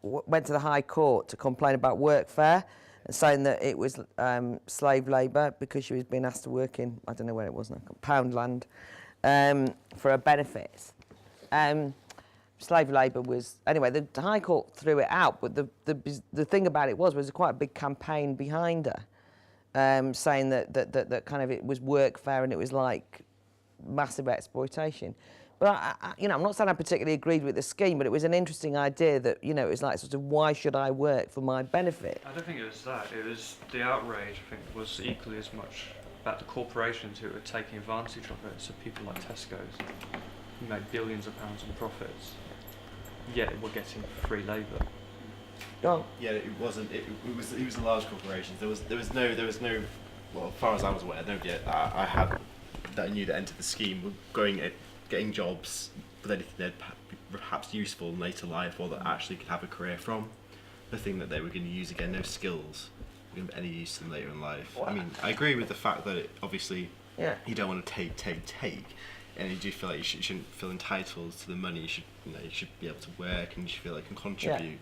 went to the High Court to complain about workfare, saying that it was slave labour because she was being asked to work in, I don't know where it was now, Poundland, for her benefits. Slave labour was, anyway, the High Court threw it out, but the thing about it was quite a big campaign behind her, saying that kind of it was workfare and it was like massive exploitation. But you know, I'm not saying I particularly agreed with the scheme, but it was an interesting idea that, you know, it was like sort of, why should I work for my benefit? I don't think it was that. It was the outrage, I think, was equally as much about the corporations who were taking advantage of it. So people like Tesco's, who made billions of pounds in profits, yet we're getting free labour. Oh. Yeah, it wasn't. It was the large corporations. There was no. Well, as far as I was aware, nobody I had that I knew that entered the scheme were getting jobs with anything they'd perhaps useful in later life, or that actually could have a career from. The thing that they were going to use again, no skills, were going to be any use to them later in life. I mean, I agree with the fact that obviously you don't want to take, and you do feel like you shouldn't feel entitled to the money. You should be able to work, and you should feel like you can contribute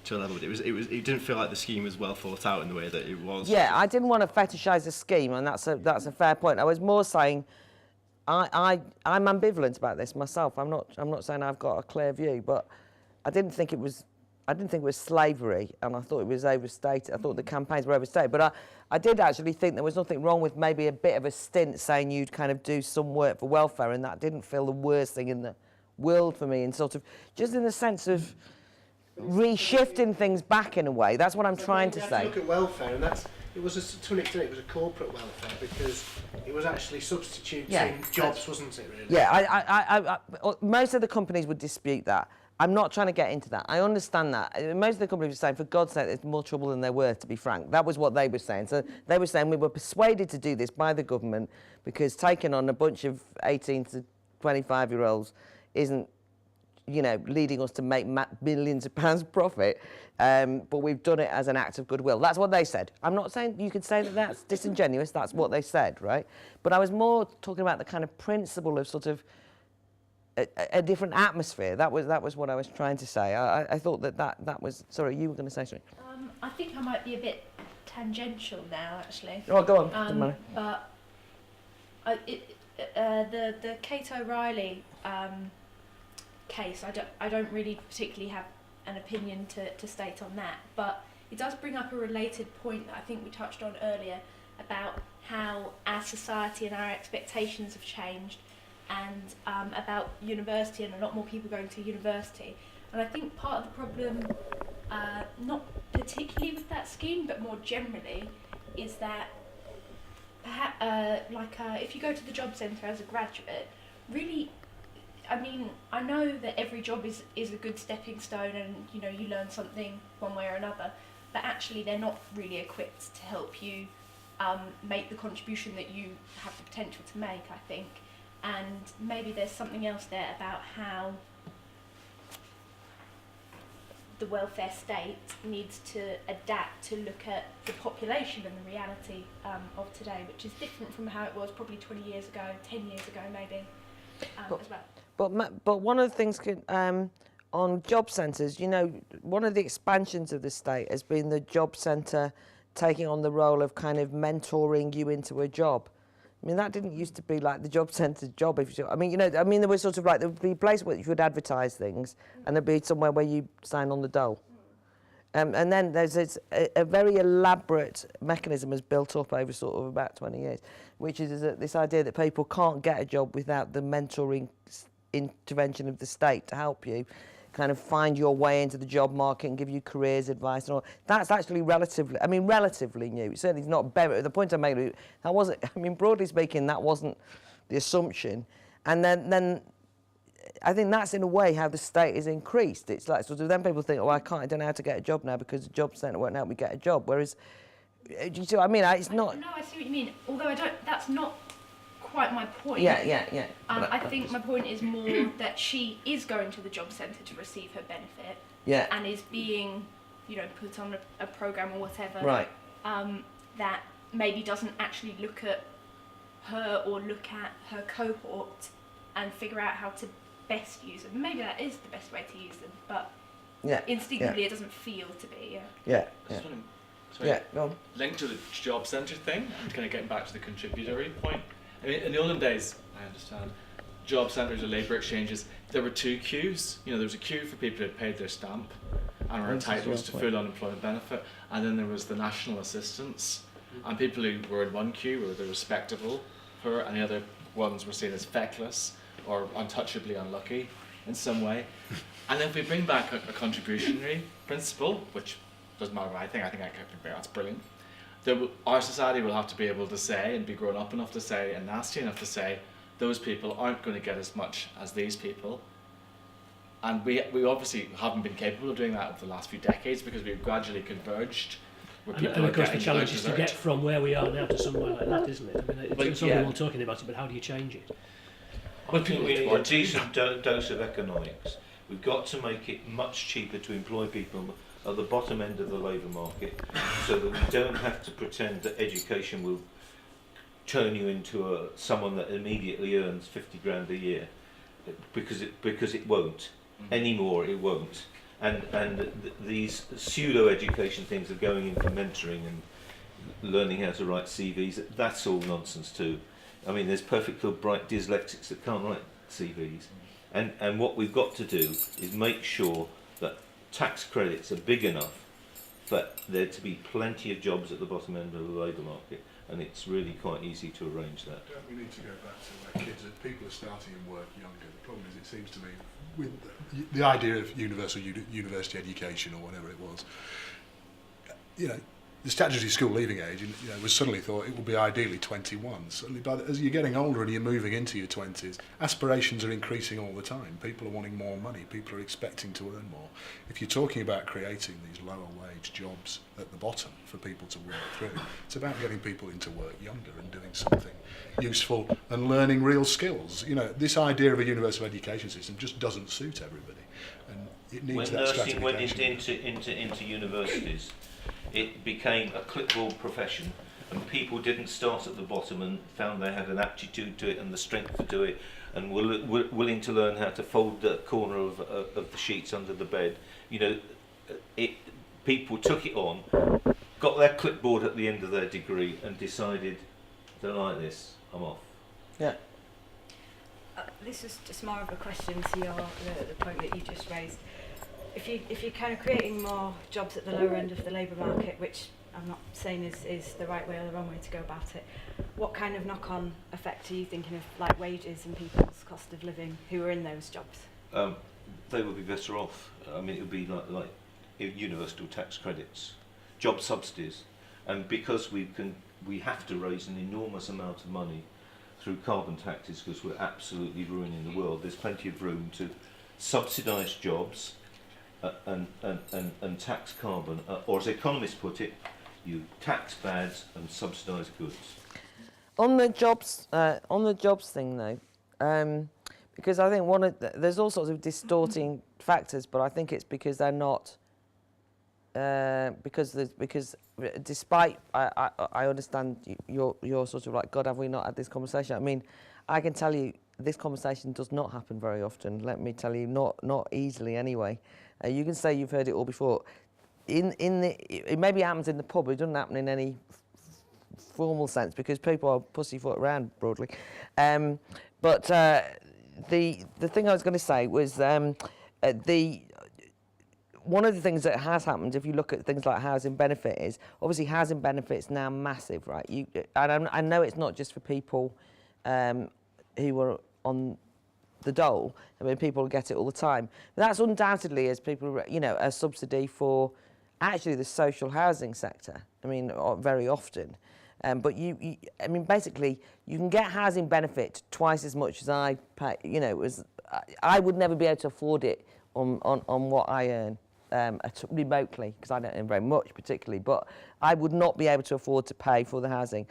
to a level. But it didn't feel like the scheme was well thought out in the way that it was. Yeah, I didn't want to fetishise the scheme, and that's a fair point. I was more saying, I'm ambivalent about this myself. I'm not saying I've got a clear view, but I didn't think it was slavery, and I thought it was overstated. I thought the campaigns were overstated, but I did actually think there was nothing wrong with maybe a bit of a stint saying you'd kind of do some work for welfare, and that didn't feel the worst thing in the world for me, and sort of just in the sense of reshifting things back in a way. That's what I'm trying to say. Look at welfare, and to an extent it was a corporate welfare, because it was actually substituting jobs, wasn't it? Really? Yeah, I most of the companies would dispute that. I'm not trying to get into that. I understand that. Most of the companies were saying, for God's sake, there's more trouble than they're worth, to be frank. That was what they were saying. So they were saying we were persuaded to do this by the government because taking on a bunch of 18 to 25-year-olds isn't, you know, leading us to make millions of pounds profit, but we've done it as an act of goodwill. That's what they said. I'm not saying you could say that that's disingenuous. That's what they said, right? But I was more talking about the kind of principle of sort of a different atmosphere. That was what I was trying to say. I thought that was... Sorry, you were going to say something. I think I might be a bit tangential now, actually. Oh, go on. Doesn't matter. But the Kate O'Reilly case, I don't really particularly have an opinion to state on that, but it does bring up a related point that I think we touched on earlier about how our society and our expectations have changed, and about university and a lot more people going to university. And I think part of the problem, not particularly with that scheme, but more generally, is that perhaps, if you go to the job centre as a graduate, really, I mean, I know that every job is a good stepping stone, and you know, you learn something one way or another, but actually they're not really equipped to help you make the contribution that you have the potential to make, I think. And maybe there's something else there about how the welfare state needs to adapt to look at the population and the reality of today, which is different from how it was probably 20 years ago, 10 years ago maybe, as well. But one of the things on job centres, you know, one of the expansions of the state has been the job centre taking on the role of kind of mentoring you into a job. I mean, that didn't used to be like the job centre's job. If you, I mean, you know, there was sort of like, there would be a place where you would advertise things, and there'd be somewhere where you sign on the dole. And then there's a very elaborate mechanism has built up over sort of about 20 years, which is this idea that people can't get a job without the mentoring intervention of the state to help you kind of find your way into the job market and give you careers advice and all. That's actually relatively new. It's certainly not better. The point I made, that wasn't, I mean, broadly speaking, that wasn't the assumption. And then I think that's in a way how the state is increased. It's like sort of then people think, oh, I don't know how to get a job now because the job centre won't help me get a job. Whereas, do you see what I mean? It's not. No, I see what you mean. Although that's not quite my point. Yeah. I think my point is more that she is going to the job centre to receive her benefit. Yeah. And is being, you know, put on a programme or whatever. Right. That maybe doesn't actually look at her or look at her cohort and figure out how to best use them. Maybe that is the best way to use them, but instinctively it doesn't feel to be. Go on. Linked to the job centre thing, and kind of getting back to the contributory point. I mean, in the olden days, I understand, job centres or labour exchanges, there were two queues. You know, there was a queue for people who had paid their stamp and were entitled to full unemployment benefit, and then there was the national assistance, and people who were in one queue were the respectable poor, and the other ones were seen as feckless or untouchably unlucky in some way. And then if we bring back a contributionary principle, which doesn't matter what I think I can bring, that's brilliant. Our society will have to be able to say, and be grown up enough to say, and nasty enough to say, those people aren't going to get as much as these people. And we obviously haven't been capable of doing that over the last few decades because we've gradually converged. And of course the challenge is to get from where we are now to somewhere like that, isn't it? I mean, it's something we're talking about it, but how do you change it? I think we need a decent dose of economics. We've got to make it much cheaper to employ people at the bottom end of the labour market, so that we don't have to pretend that education will turn you into someone that immediately earns 50 grand a year, because it won't anymore. It won't, and these pseudo education things of going into mentoring and learning how to write CVs. That's all nonsense too. I mean, there's perfectly bright dyslexics that can't write CVs, and what we've got to do is make sure that tax credits are big enough for there to be plenty of jobs at the bottom end of the labour market, and it's really quite easy to arrange that. We need to go back to where people are starting and work younger. The problem is, it seems to me, with the idea of universal university education or whatever it was, you know, the statutory school leaving age, you know, was suddenly thought it would be ideally 21. Suddenly, as you're getting older and you're moving into your 20s, aspirations are increasing all the time. People are wanting more money. People are expecting to earn more. If you're talking about creating these lower wage jobs at the bottom for people to work through, it's about getting people into work younger and doing something useful and learning real skills. You know, this idea of a universal education system just doesn't suit everybody, and it needs that stratification. When nursing went into universities, it became a clipboard profession, and people didn't start at the bottom and found they had an aptitude to it and the strength to do it, and were willing to learn how to fold the corner of the sheets under the bed. You know, people took it on, got their clipboard at the end of their degree, and decided, I don't like this, I'm off. Yeah. This is just more of a question to the point that you just raised. If you're kind of creating more jobs at the lower end of the labour market, which I'm not saying is the right way or the wrong way to go about it, what kind of knock-on effect are you thinking of, like wages and people's cost of living who are in those jobs? They would be better off. I mean, it would be like universal tax credits, job subsidies, and because we have to raise an enormous amount of money through carbon taxes because we're absolutely ruining the world. There's plenty of room to subsidise jobs. And tax carbon, or as economists put it, you tax bads and subsidise goods. On the jobs thing though, because I think there's all sorts of distorting factors, but I think it's because they're not because despite I understand you're sort of like, God, have we not had this conversation? I mean, I can tell you this conversation does not happen very often. Let me tell you, not easily anyway. You can say you've heard it all before. It maybe happens in the pub. It doesn't happen in any formal sense because people are pussyfoot around broadly. But the thing I was going to say was one of the things that has happened, if you look at things like housing benefit, is obviously housing benefit's now massive, right? I know it's not just for people who are on the dole. I mean, people get it all the time. But that's undoubtedly, as people, a subsidy for actually the social housing sector. I mean, very often. But I mean, basically, you can get housing benefit twice as much as I pay. I would never be able to afford it on what I earn remotely, because I don't earn very much particularly. But I would not be able to afford to pay for the housing.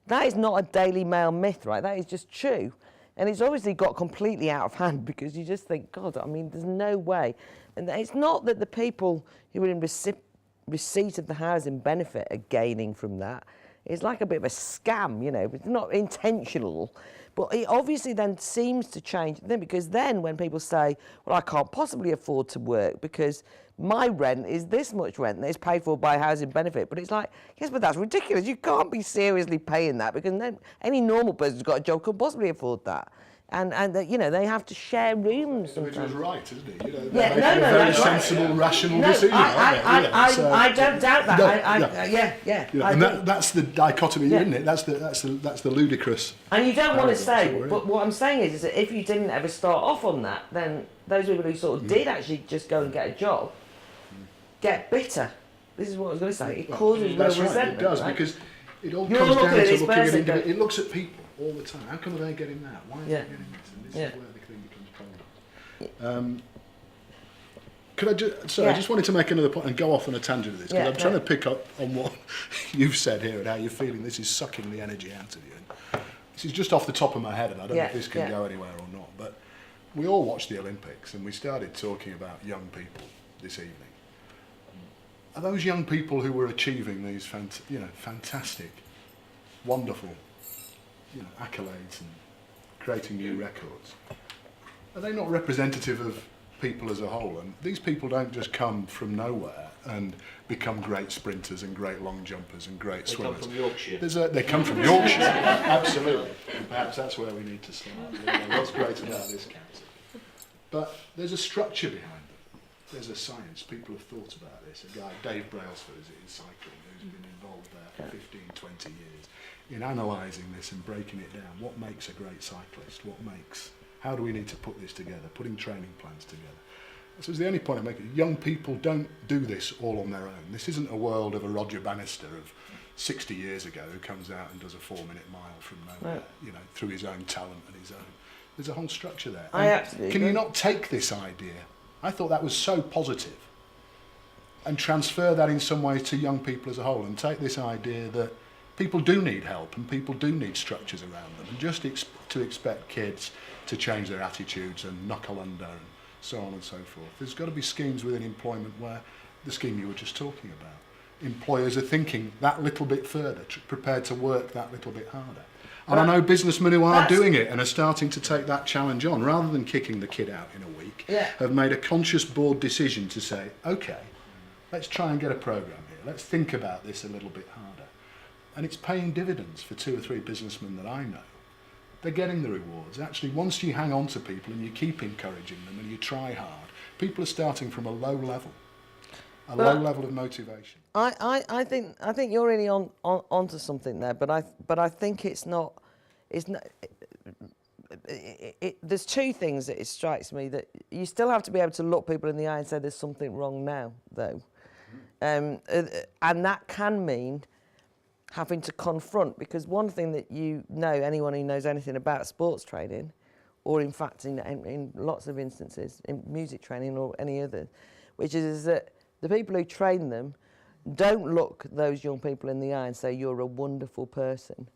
That is not a Daily Mail myth, right? That is just true. And it's obviously got completely out of hand because you just think, God, I mean, there's no way. And it's not that the people who are in receipt of the housing benefit are gaining from that. It's like a bit of a scam, It's not intentional. But it obviously then seems to change because then when people say, well, I can't possibly afford to work because my rent is this much rent that is paid for by housing benefit. But it's like, yes, but that's ridiculous. You can't be seriously paying that because then any normal person who's got a job could possibly afford that. And they have to share rooms sometimes. Which was right, isn't it? Yeah, they're making a very sensible, rational decision. I don't doubt that. And that's the dichotomy, isn't it? That's the ludicrous. And you don't want to say, but what I'm saying is that if you didn't ever start off on that, then those people who sort of did actually just go and get a job get bitter. This is what I was going to say. It causes real resentment. It does, right? because it all comes down to looking at individuals. It looks at people all the time. How come are they getting that? Why are they getting this? And this is where the thing becomes prominent. Could I just? I just wanted to make another point and go off on a tangent of this because I'm trying to pick up on what you've said here and how you're feeling. This is sucking the energy out of you. And this is just off the top of my head, and I don't know if this can go anywhere or not. But we all watched the Olympics, and we started talking about young people this evening. Are those young people who were achieving these fantastic, wonderful, accolades and creating new records, are they not representative of people as a whole? And these people don't just come from nowhere and become great sprinters and great long jumpers and great swimmers. They come from Yorkshire. They come from Yorkshire, absolutely. And perhaps that's where we need to start. What's great about this county? But there's a structure behind them. There's a science. People have thought about this. A guy, Dave Brailsford, is cycling, who's been involved there for 15, 20 years in analysing this and breaking it down. What makes a great cyclist? How do we need to put this together? Putting training plans together. So it's the only point I make. Young people don't do this all on their own. This isn't a world of a Roger Bannister of 60 years ago who comes out and does a 4-minute mile from nowhere, through his own talent and his own. There's a whole structure there. I absolutely Can agree. you not take this idea? I thought that was so positive, and transfer that in some ways to young people as a whole, and take this idea that people do need help and people do need structures around them, and just to expect kids to change their attitudes and knuckle under and so on and so forth. There's got to be schemes within employment where the scheme you were just talking about, employers are thinking that little bit further, prepared to work that little bit harder. And I know businessmen who are doing it and are starting to take that challenge on, rather than kicking the kid out in a week, have made a conscious board decision to say, okay, let's try and get a programme here. Let's think about this a little bit harder. And it's paying dividends for 2 or 3 businessmen that I know. They're getting the rewards. Actually, once you hang on to people and you keep encouraging them and you try hard, people are starting from a low level of motivation. I think you're really onto something there, but I think it's not. There's 2 things that it strikes me that you still have to be able to look people in the eye and say there's something wrong now, though, and that can mean having to confront, because one thing that anyone who knows anything about sports training, or in fact in lots of instances in music training or any other, which is that the people who train them don't look those young people in the eye and say, you're a wonderful person.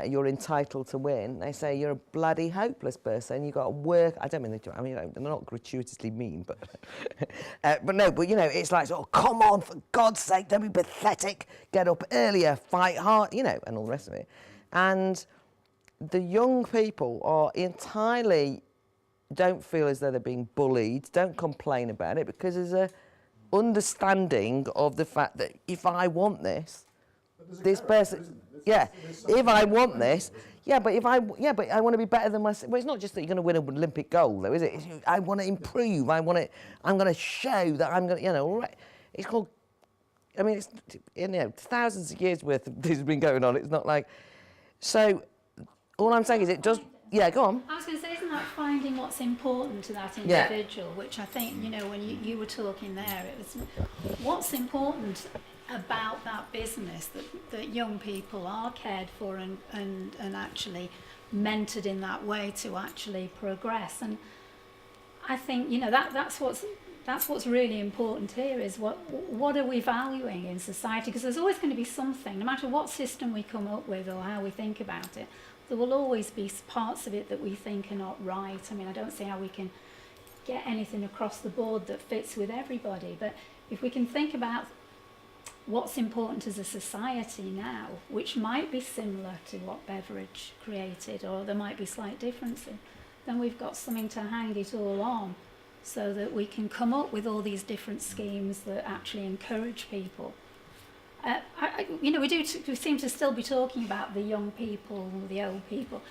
you're entitled to win, they say you're a bloody hopeless person. You've got to work. I don't mean they do. I mean, they're not gratuitously mean, but but no. But you know, it's like, oh, come on, for God's sake, don't be pathetic. Get up earlier, fight hard, you know, and all the rest of it. And the young people are entirely don't feel as though they're being bullied. Don't complain about it because there's a understanding of the fact that if I want this, this person, if I want this, but I want to be better than myself. Well, it's not just that you're going to win an Olympic gold, though, is it? I want to improve. I'm going to show that I'm going to, you know. It's called. I mean, it's, you know, thousands of years worth of this has been going on. It's not like. So, all I'm saying is it does. Yeah, go on. I was going to say, isn't that finding what's important to that individual, which I think, you know, when you were talking there, it was what's important about that business, that young people are cared for and actually mentored in that way to actually progress. And I think, you know, that's what's really important here is what are we valuing in society, because there's always going to be something, no matter what system we come up with or how we think about it, there will always be parts of it that we think are not right. I mean, I don't see how we can get anything across the board that fits with everybody, but if we can think about what's important as a society now, which might be similar to what Beveridge created, or there might be slight differences, then we've got something to hang it all on, so that we can come up with all these different schemes that actually encourage people. You know, we seem to still be talking about the young people, the old people.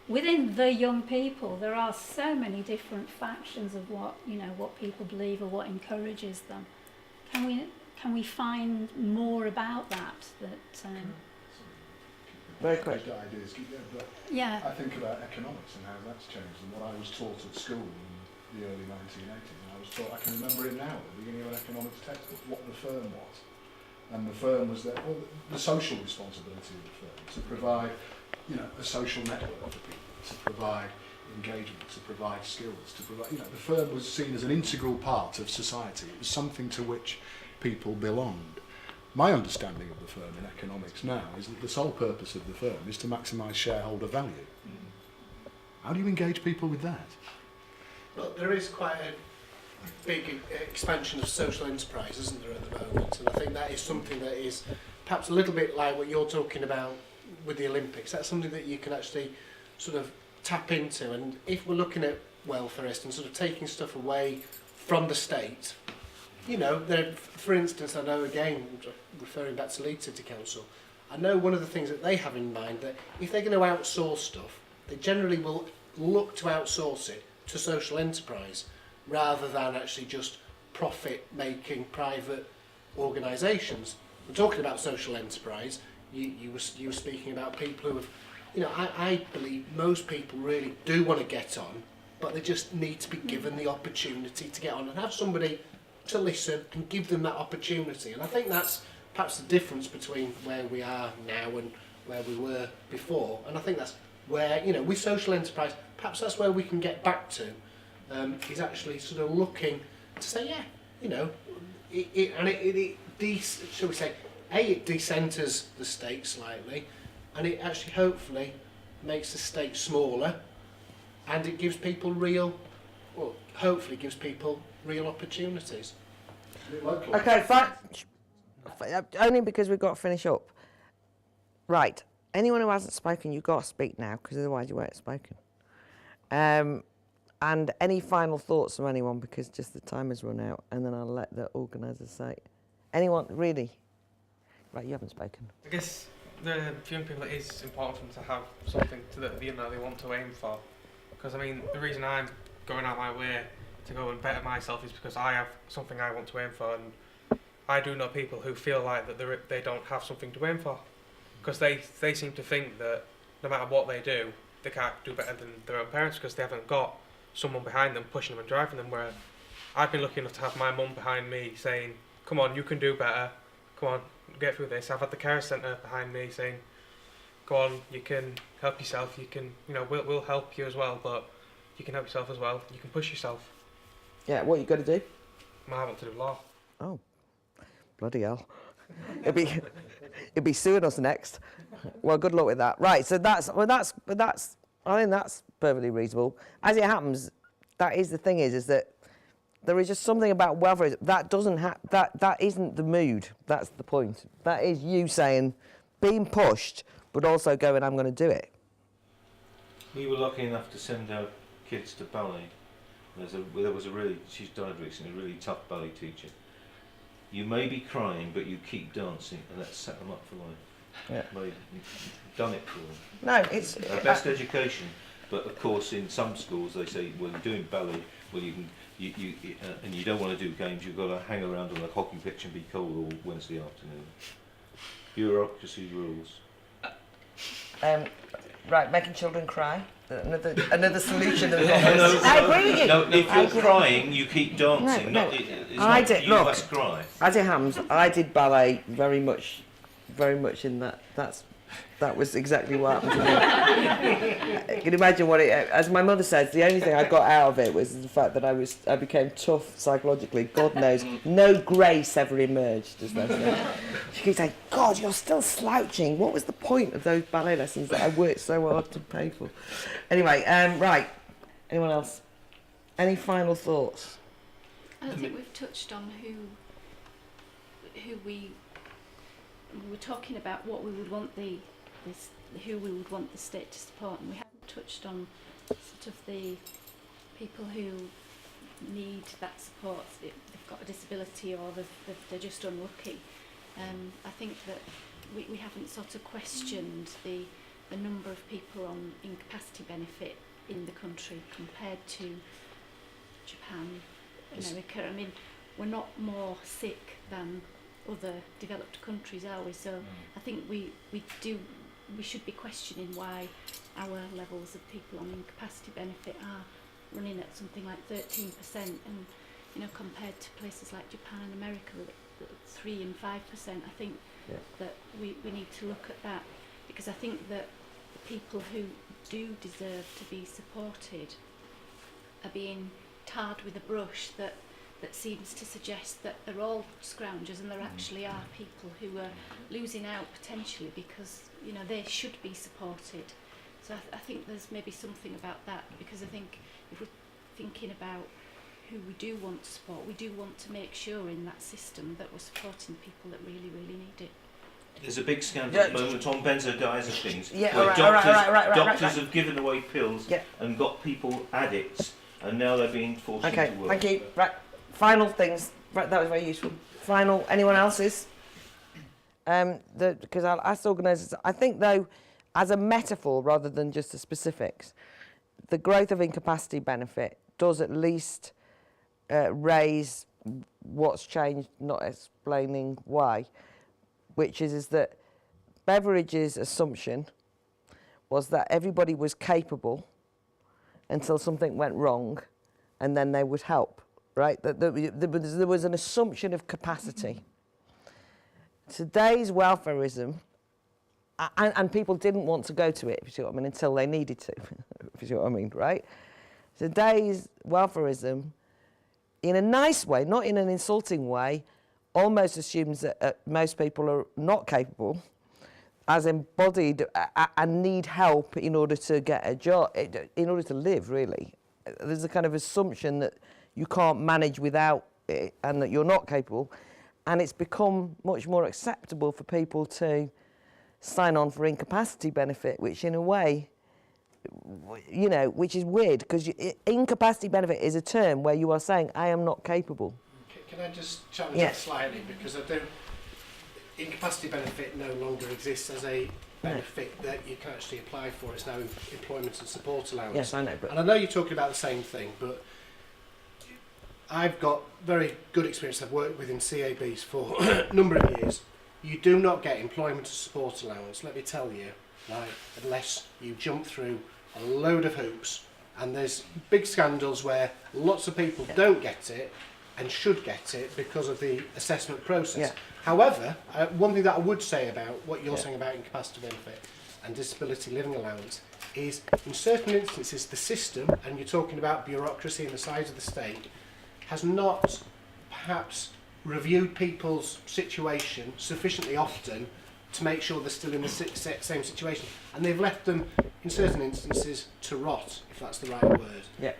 Within the young people, there are so many different factions of what people believe or what encourages them. Can we find more about that? Very quick. Ideas, yeah. I think about economics and how that's changed, and what I was taught at school in the early 1980s. And I was taught, I can remember it now, at the beginning of an economics textbook, what the firm was. And the firm was the social responsibility of the firm, to provide, you know, a social network for people, to provide engagement, to provide skills, to provide, you know, the firm was seen as an integral part of society. It was something to which people belonged. My understanding of the firm in economics now is that the sole purpose of the firm is to maximise shareholder value. How do you engage people with that? Well, there is quite a big expansion of social enterprise, isn't there, at the moment? And I think that is something that is perhaps a little bit like what you're talking about with the Olympics. That's something that you can actually sort of tap into. And if we're looking at welfareist and sort of taking stuff away from the state, you know, there, for instance, I know, again, referring back to Leeds City Council, I know one of the things that they have in mind, that if they're going to outsource stuff, they generally will look to outsource it to social enterprise, rather than actually just profit-making private organisations. We're talking about social enterprise. You were speaking about people who have, you know, I believe most people really do want to get on, but they just need to be given the opportunity to get on and have somebody to listen and give them that opportunity. And I think that's perhaps the difference between where we are now and where we were before. And I think that's where, you know, with social enterprise, perhaps that's where we can get back to. Is actually sort of looking to say, yeah, you know, shall we say, it decenters the state slightly, and it actually hopefully makes the state smaller, and it gives people hopefully gives people real opportunities. Okay, fine. Only because we've got to finish up. Right. Anyone who hasn't spoken, you've got to speak now, because otherwise you won't have spoken. And any final thoughts from anyone, because just the time has run out, and then I'll let the organisers say. Anyone, really? Right, you haven't spoken. I guess the young people, it is important to have something that they want to aim for. Because, I mean, the reason I'm going out my way to go and better myself is because I have something I want to aim for, and I do know people who feel like that they don't have something to aim for. Because they seem to think that no matter what they do, they can't do better than their own parents because they haven't got someone behind them pushing them and driving them, where I've been lucky enough to have my mum behind me saying, come on, you can do better, come on, get through this. I've had the care centre behind me saying, go on, you can help yourself, you can, you know, we'll help you as well, but you can help yourself as well, you can push yourself. Yeah, what you got to do? I want to do law. Oh, bloody hell. It'd be suing us next. Well, good luck with that. Right, so I think that's perfectly reasonable. As it happens, that is the thing is that there is just something about welfare that doesn't that isn't the mood. That's the point. That is you saying, being pushed, but also going, I'm going to do it. We were lucky enough to send our kids to ballet. There was a really, she's died recently, a really tough ballet teacher. You may be crying, but you keep dancing, and that set them up for life. Yeah. You've done it for them. No, it's our best education. But of course, in some schools, they say, well, you're doing ballet, well, you can, and you don't want to do games. You've got to hang around on a hockey pitch and be cold all Wednesday afternoon. Bureaucracy rules. Right, making children cry. Another solution. No, I agree with you. No, if you're crying, you keep dancing. No. It's not you must cry. As it happens, I did ballet very much in that. That was exactly what happened to me. You can imagine what it. As my mother says, the only thing I got out of it was the fact that I became tough psychologically. God knows, no grace ever emerged, as they say. She keeps saying, "God, you're still slouching. What was the point of those ballet lessons that I worked so hard to pay for?" Anyway, right. Anyone else? Any final thoughts? I think we've touched on who we were talking about what we would want who we would want the state to support, and we haven't touched on sort of the people who need that support. They've got a disability or they're just unlucky. I think that we haven't sort of questioned the number of people on incapacity benefit in the country compared to Japan, America. I mean, we're not more sick than other developed countries, are we? So I think we should be questioning why our levels of people on incapacity benefit are running at something like 13%, and compared to places like Japan and America, 3 and 5%. I think that we need to look at that, because I think that the people who do deserve to be supported are being tarred with a brush that seems to suggest that they're all scroungers, and there actually are people who are losing out potentially because they should be supported. So I think there's maybe something about that, because I think if we're thinking about who we do want to support, we do want to make sure in that system that we're supporting people that really, really need it. There's a big scandal at the moment on benzodiazepines, Yeah, where right, doctors have given away pills and got people addicts, and now they're being forced into work. Okay, thank you. Right, final things. Right, that was very useful. Final, anyone else's? Because I'll ask organisers. I think, though, as a metaphor rather than just the specifics, the growth of incapacity benefit does at least raise what's changed, not explaining why, which is that Beveridge's assumption was that everybody was capable until something went wrong, and then they would help, right? That there was an assumption of capacity. Today's welfarism, and people didn't want to go to it, if you see what I mean, until they needed to, if you see what I mean, right? Today's welfarism, in a nice way, not in an insulting way, almost assumes that most people are not capable, as embodied, and need help in order to get a job, in order to live, really. There's a kind of assumption that you can't manage without it and that you're not capable. And it's become much more acceptable for people to sign on for incapacity benefit, which in a way, which is weird, because incapacity benefit is a term where you are saying, I am not capable. Can I just challenge that slightly? Because incapacity benefit no longer exists as a benefit that you can actually apply for. It's now employment and support allowance. Yes, I know. And I know you're talking about the same thing, but I've got very good experience. I've worked within CABs for a number of years. You do not get employment and support allowance, let me tell you, right, unless you jump through a load of hoops. And there's big scandals where lots of people don't get it and should get it because of the assessment process. Yeah. However, one thing that I would say about what you're saying about incapacity benefit and disability living allowance is, in certain instances, the system, and you're talking about bureaucracy and the size of the state, has not perhaps reviewed people's situation sufficiently often to make sure they're still in the same situation, and they've left them in certain instances to rot, if that's the right word. Yeah.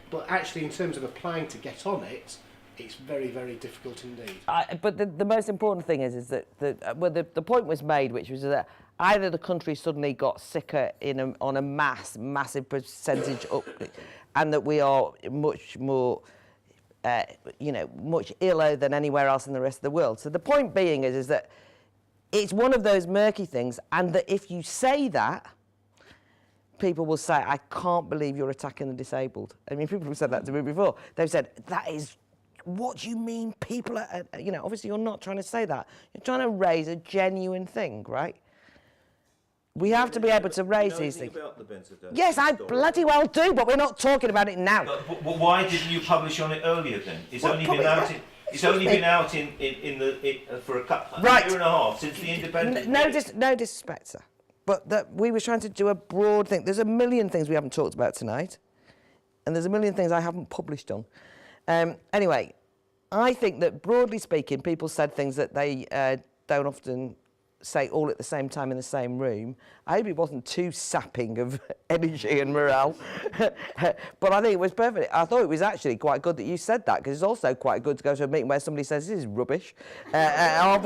But actually, in terms of applying to get on it, it's very, very difficult indeed. But the most important thing is that the point was made, which was that either the country suddenly got sicker on a massive percentage up, and that we are much more, much iller than anywhere else in the rest of the world. So the point being is that it's one of those murky things, and that if you say that, people will say, I can't believe you're attacking the disabled. I mean, people have said that to me before. They've said, that is, what do you mean people are, obviously you're not trying to say that. You're trying to raise a genuine thing, right? We have to be able to raise these things. About the Benzodiazepine Yes, I story? bloody well do, but we're not talking about it now. But why didn't you publish on it earlier then? It's only been out in... It's only been out for a year and a half since the Independent. No disrespect, sir. But that we were trying to do a broad thing. There's a million things we haven't talked about tonight, and there's a million things I haven't published on. Anyway, I think that broadly speaking, people said things that they don't often say all at the same time in the same room. I hope it wasn't too sapping of energy and morale. But I think it was perfect. I thought it was actually quite good that you said that, because it's also quite good to go to a meeting where somebody says, this is rubbish. No,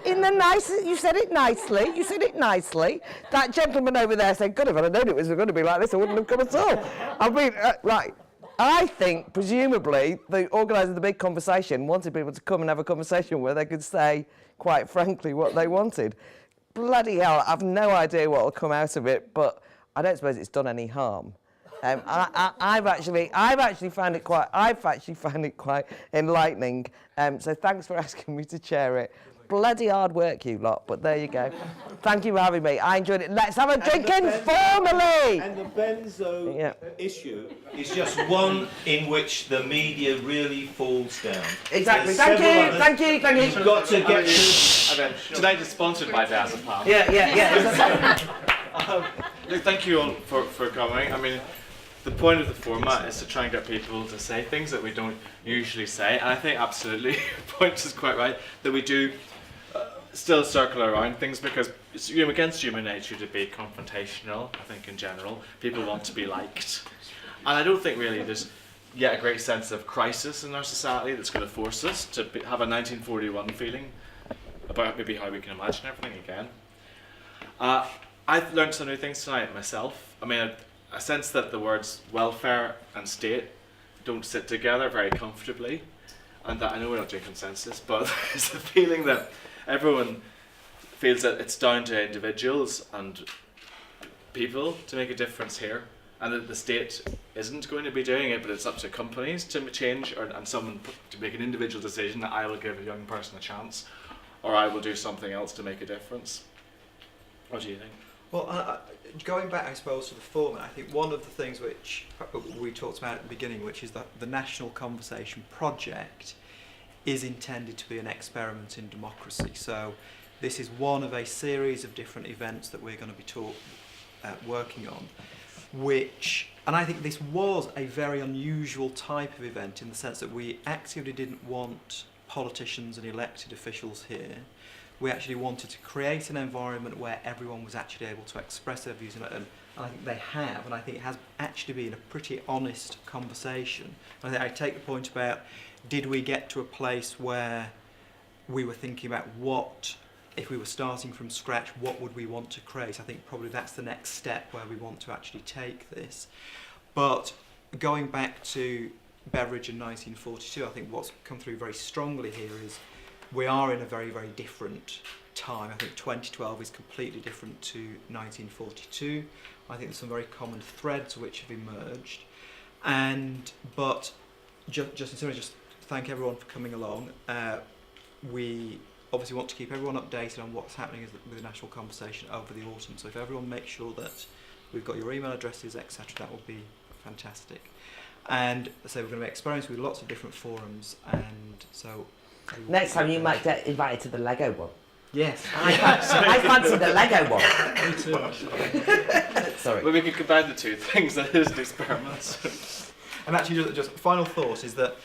in the nice, you said it nicely. That gentleman over there said, God, if I'd have known it was going to be like this, I wouldn't have come at all. I mean, right. I think, presumably, the organiser of the big conversation wanted people to come and have a conversation where they could say, quite frankly, what they wanted. Bloody hell, I've no idea what will come out of it, but I don't suppose it's done any harm. I've actually found it quite enlightening. So thanks for asking me to chair it. Bloody hard work, you lot, but there you go. Thank you for having me. I enjoyed it. Let's have a drink informally. And the benzo issue is just one in which the media really falls down. Exactly. Thank you. You've got to get to... Tonight is sponsored by Diazepam. Yeah. Look, thank you all for coming. I mean, the point of the format is to try and get people to say things that we don't usually say, and I think absolutely your point is quite right, that we do still circle around things, because it's against human nature to be confrontational. I think in general people want to be liked, and I don't think really there's yet a great sense of crisis in our society that's going to force us to have a 1941 feeling about maybe how we can imagine everything again. I've learned some new things tonight myself. I mean, I sense that the words welfare and state don't sit together very comfortably, and that I know we're not doing consensus, but there's a feeling that everyone feels that it's down to individuals and people to make a difference here, and that the state isn't going to be doing it, but it's up to companies to change, and someone to make an individual decision that I will give a young person a chance, or I will do something else to make a difference. What do you think? Well, going back, I suppose, to the format, I think one of the things which we talked about at the beginning, which is that the National Conversation Project is intended to be an experiment in democracy. So this is one of a series of different events that we're going to be working on, and I think this was a very unusual type of event in the sense that we actively didn't want politicians and elected officials here. We actually wanted to create an environment where everyone was actually able to express their views, and I think they have, and I think it has actually been a pretty honest conversation. I think I take the point about, did we get to a place where we were thinking about what, if we were starting from scratch, what would we want to create? I think probably that's the next step where we want to actually take this. But going back to Beveridge in 1942, I think what's come through very strongly here is we are in a very, very different time. I think 2012 is completely different to 1942. I think there's some very common threads which have emerged. But just thank everyone for coming along. We obviously want to keep everyone updated on what's happening with the National Conversation over the autumn. So if everyone makes sure that we've got your email addresses, etc., that would be fantastic. And so we're going to be experimenting with lots of different forums, and so next time you might get invited to the Lego one. Yes. I fancy the Lego one. Me too. Sorry. Well, we could combine the two things. That is an experiment. And actually, just final thought is that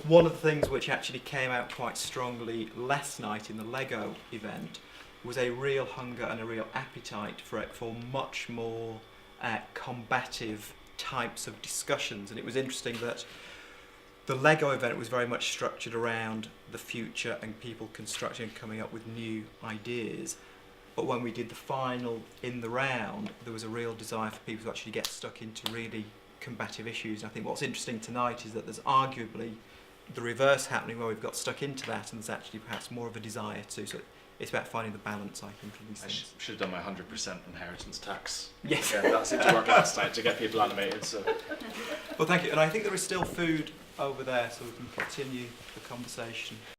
one of the things which actually came out quite strongly last night in the Lego event was a real hunger and a real appetite for much more combative types of discussions. And it was interesting that the Lego event was very much structured around the future and people constructing and coming up with new ideas. But when we did the final in the round, there was a real desire for people to actually get stuck into really combative issues. And I think what's interesting tonight is that there's arguably the reverse happening, where we've got stuck into that and there's actually perhaps more of a desire to. So it's about finding the balance, I think, of these things. Should have done my 100% inheritance tax. Yes. Yeah, that seemed to work last night to get people animated. So. Well, thank you. And I think there is still food over there, so we can continue the conversation.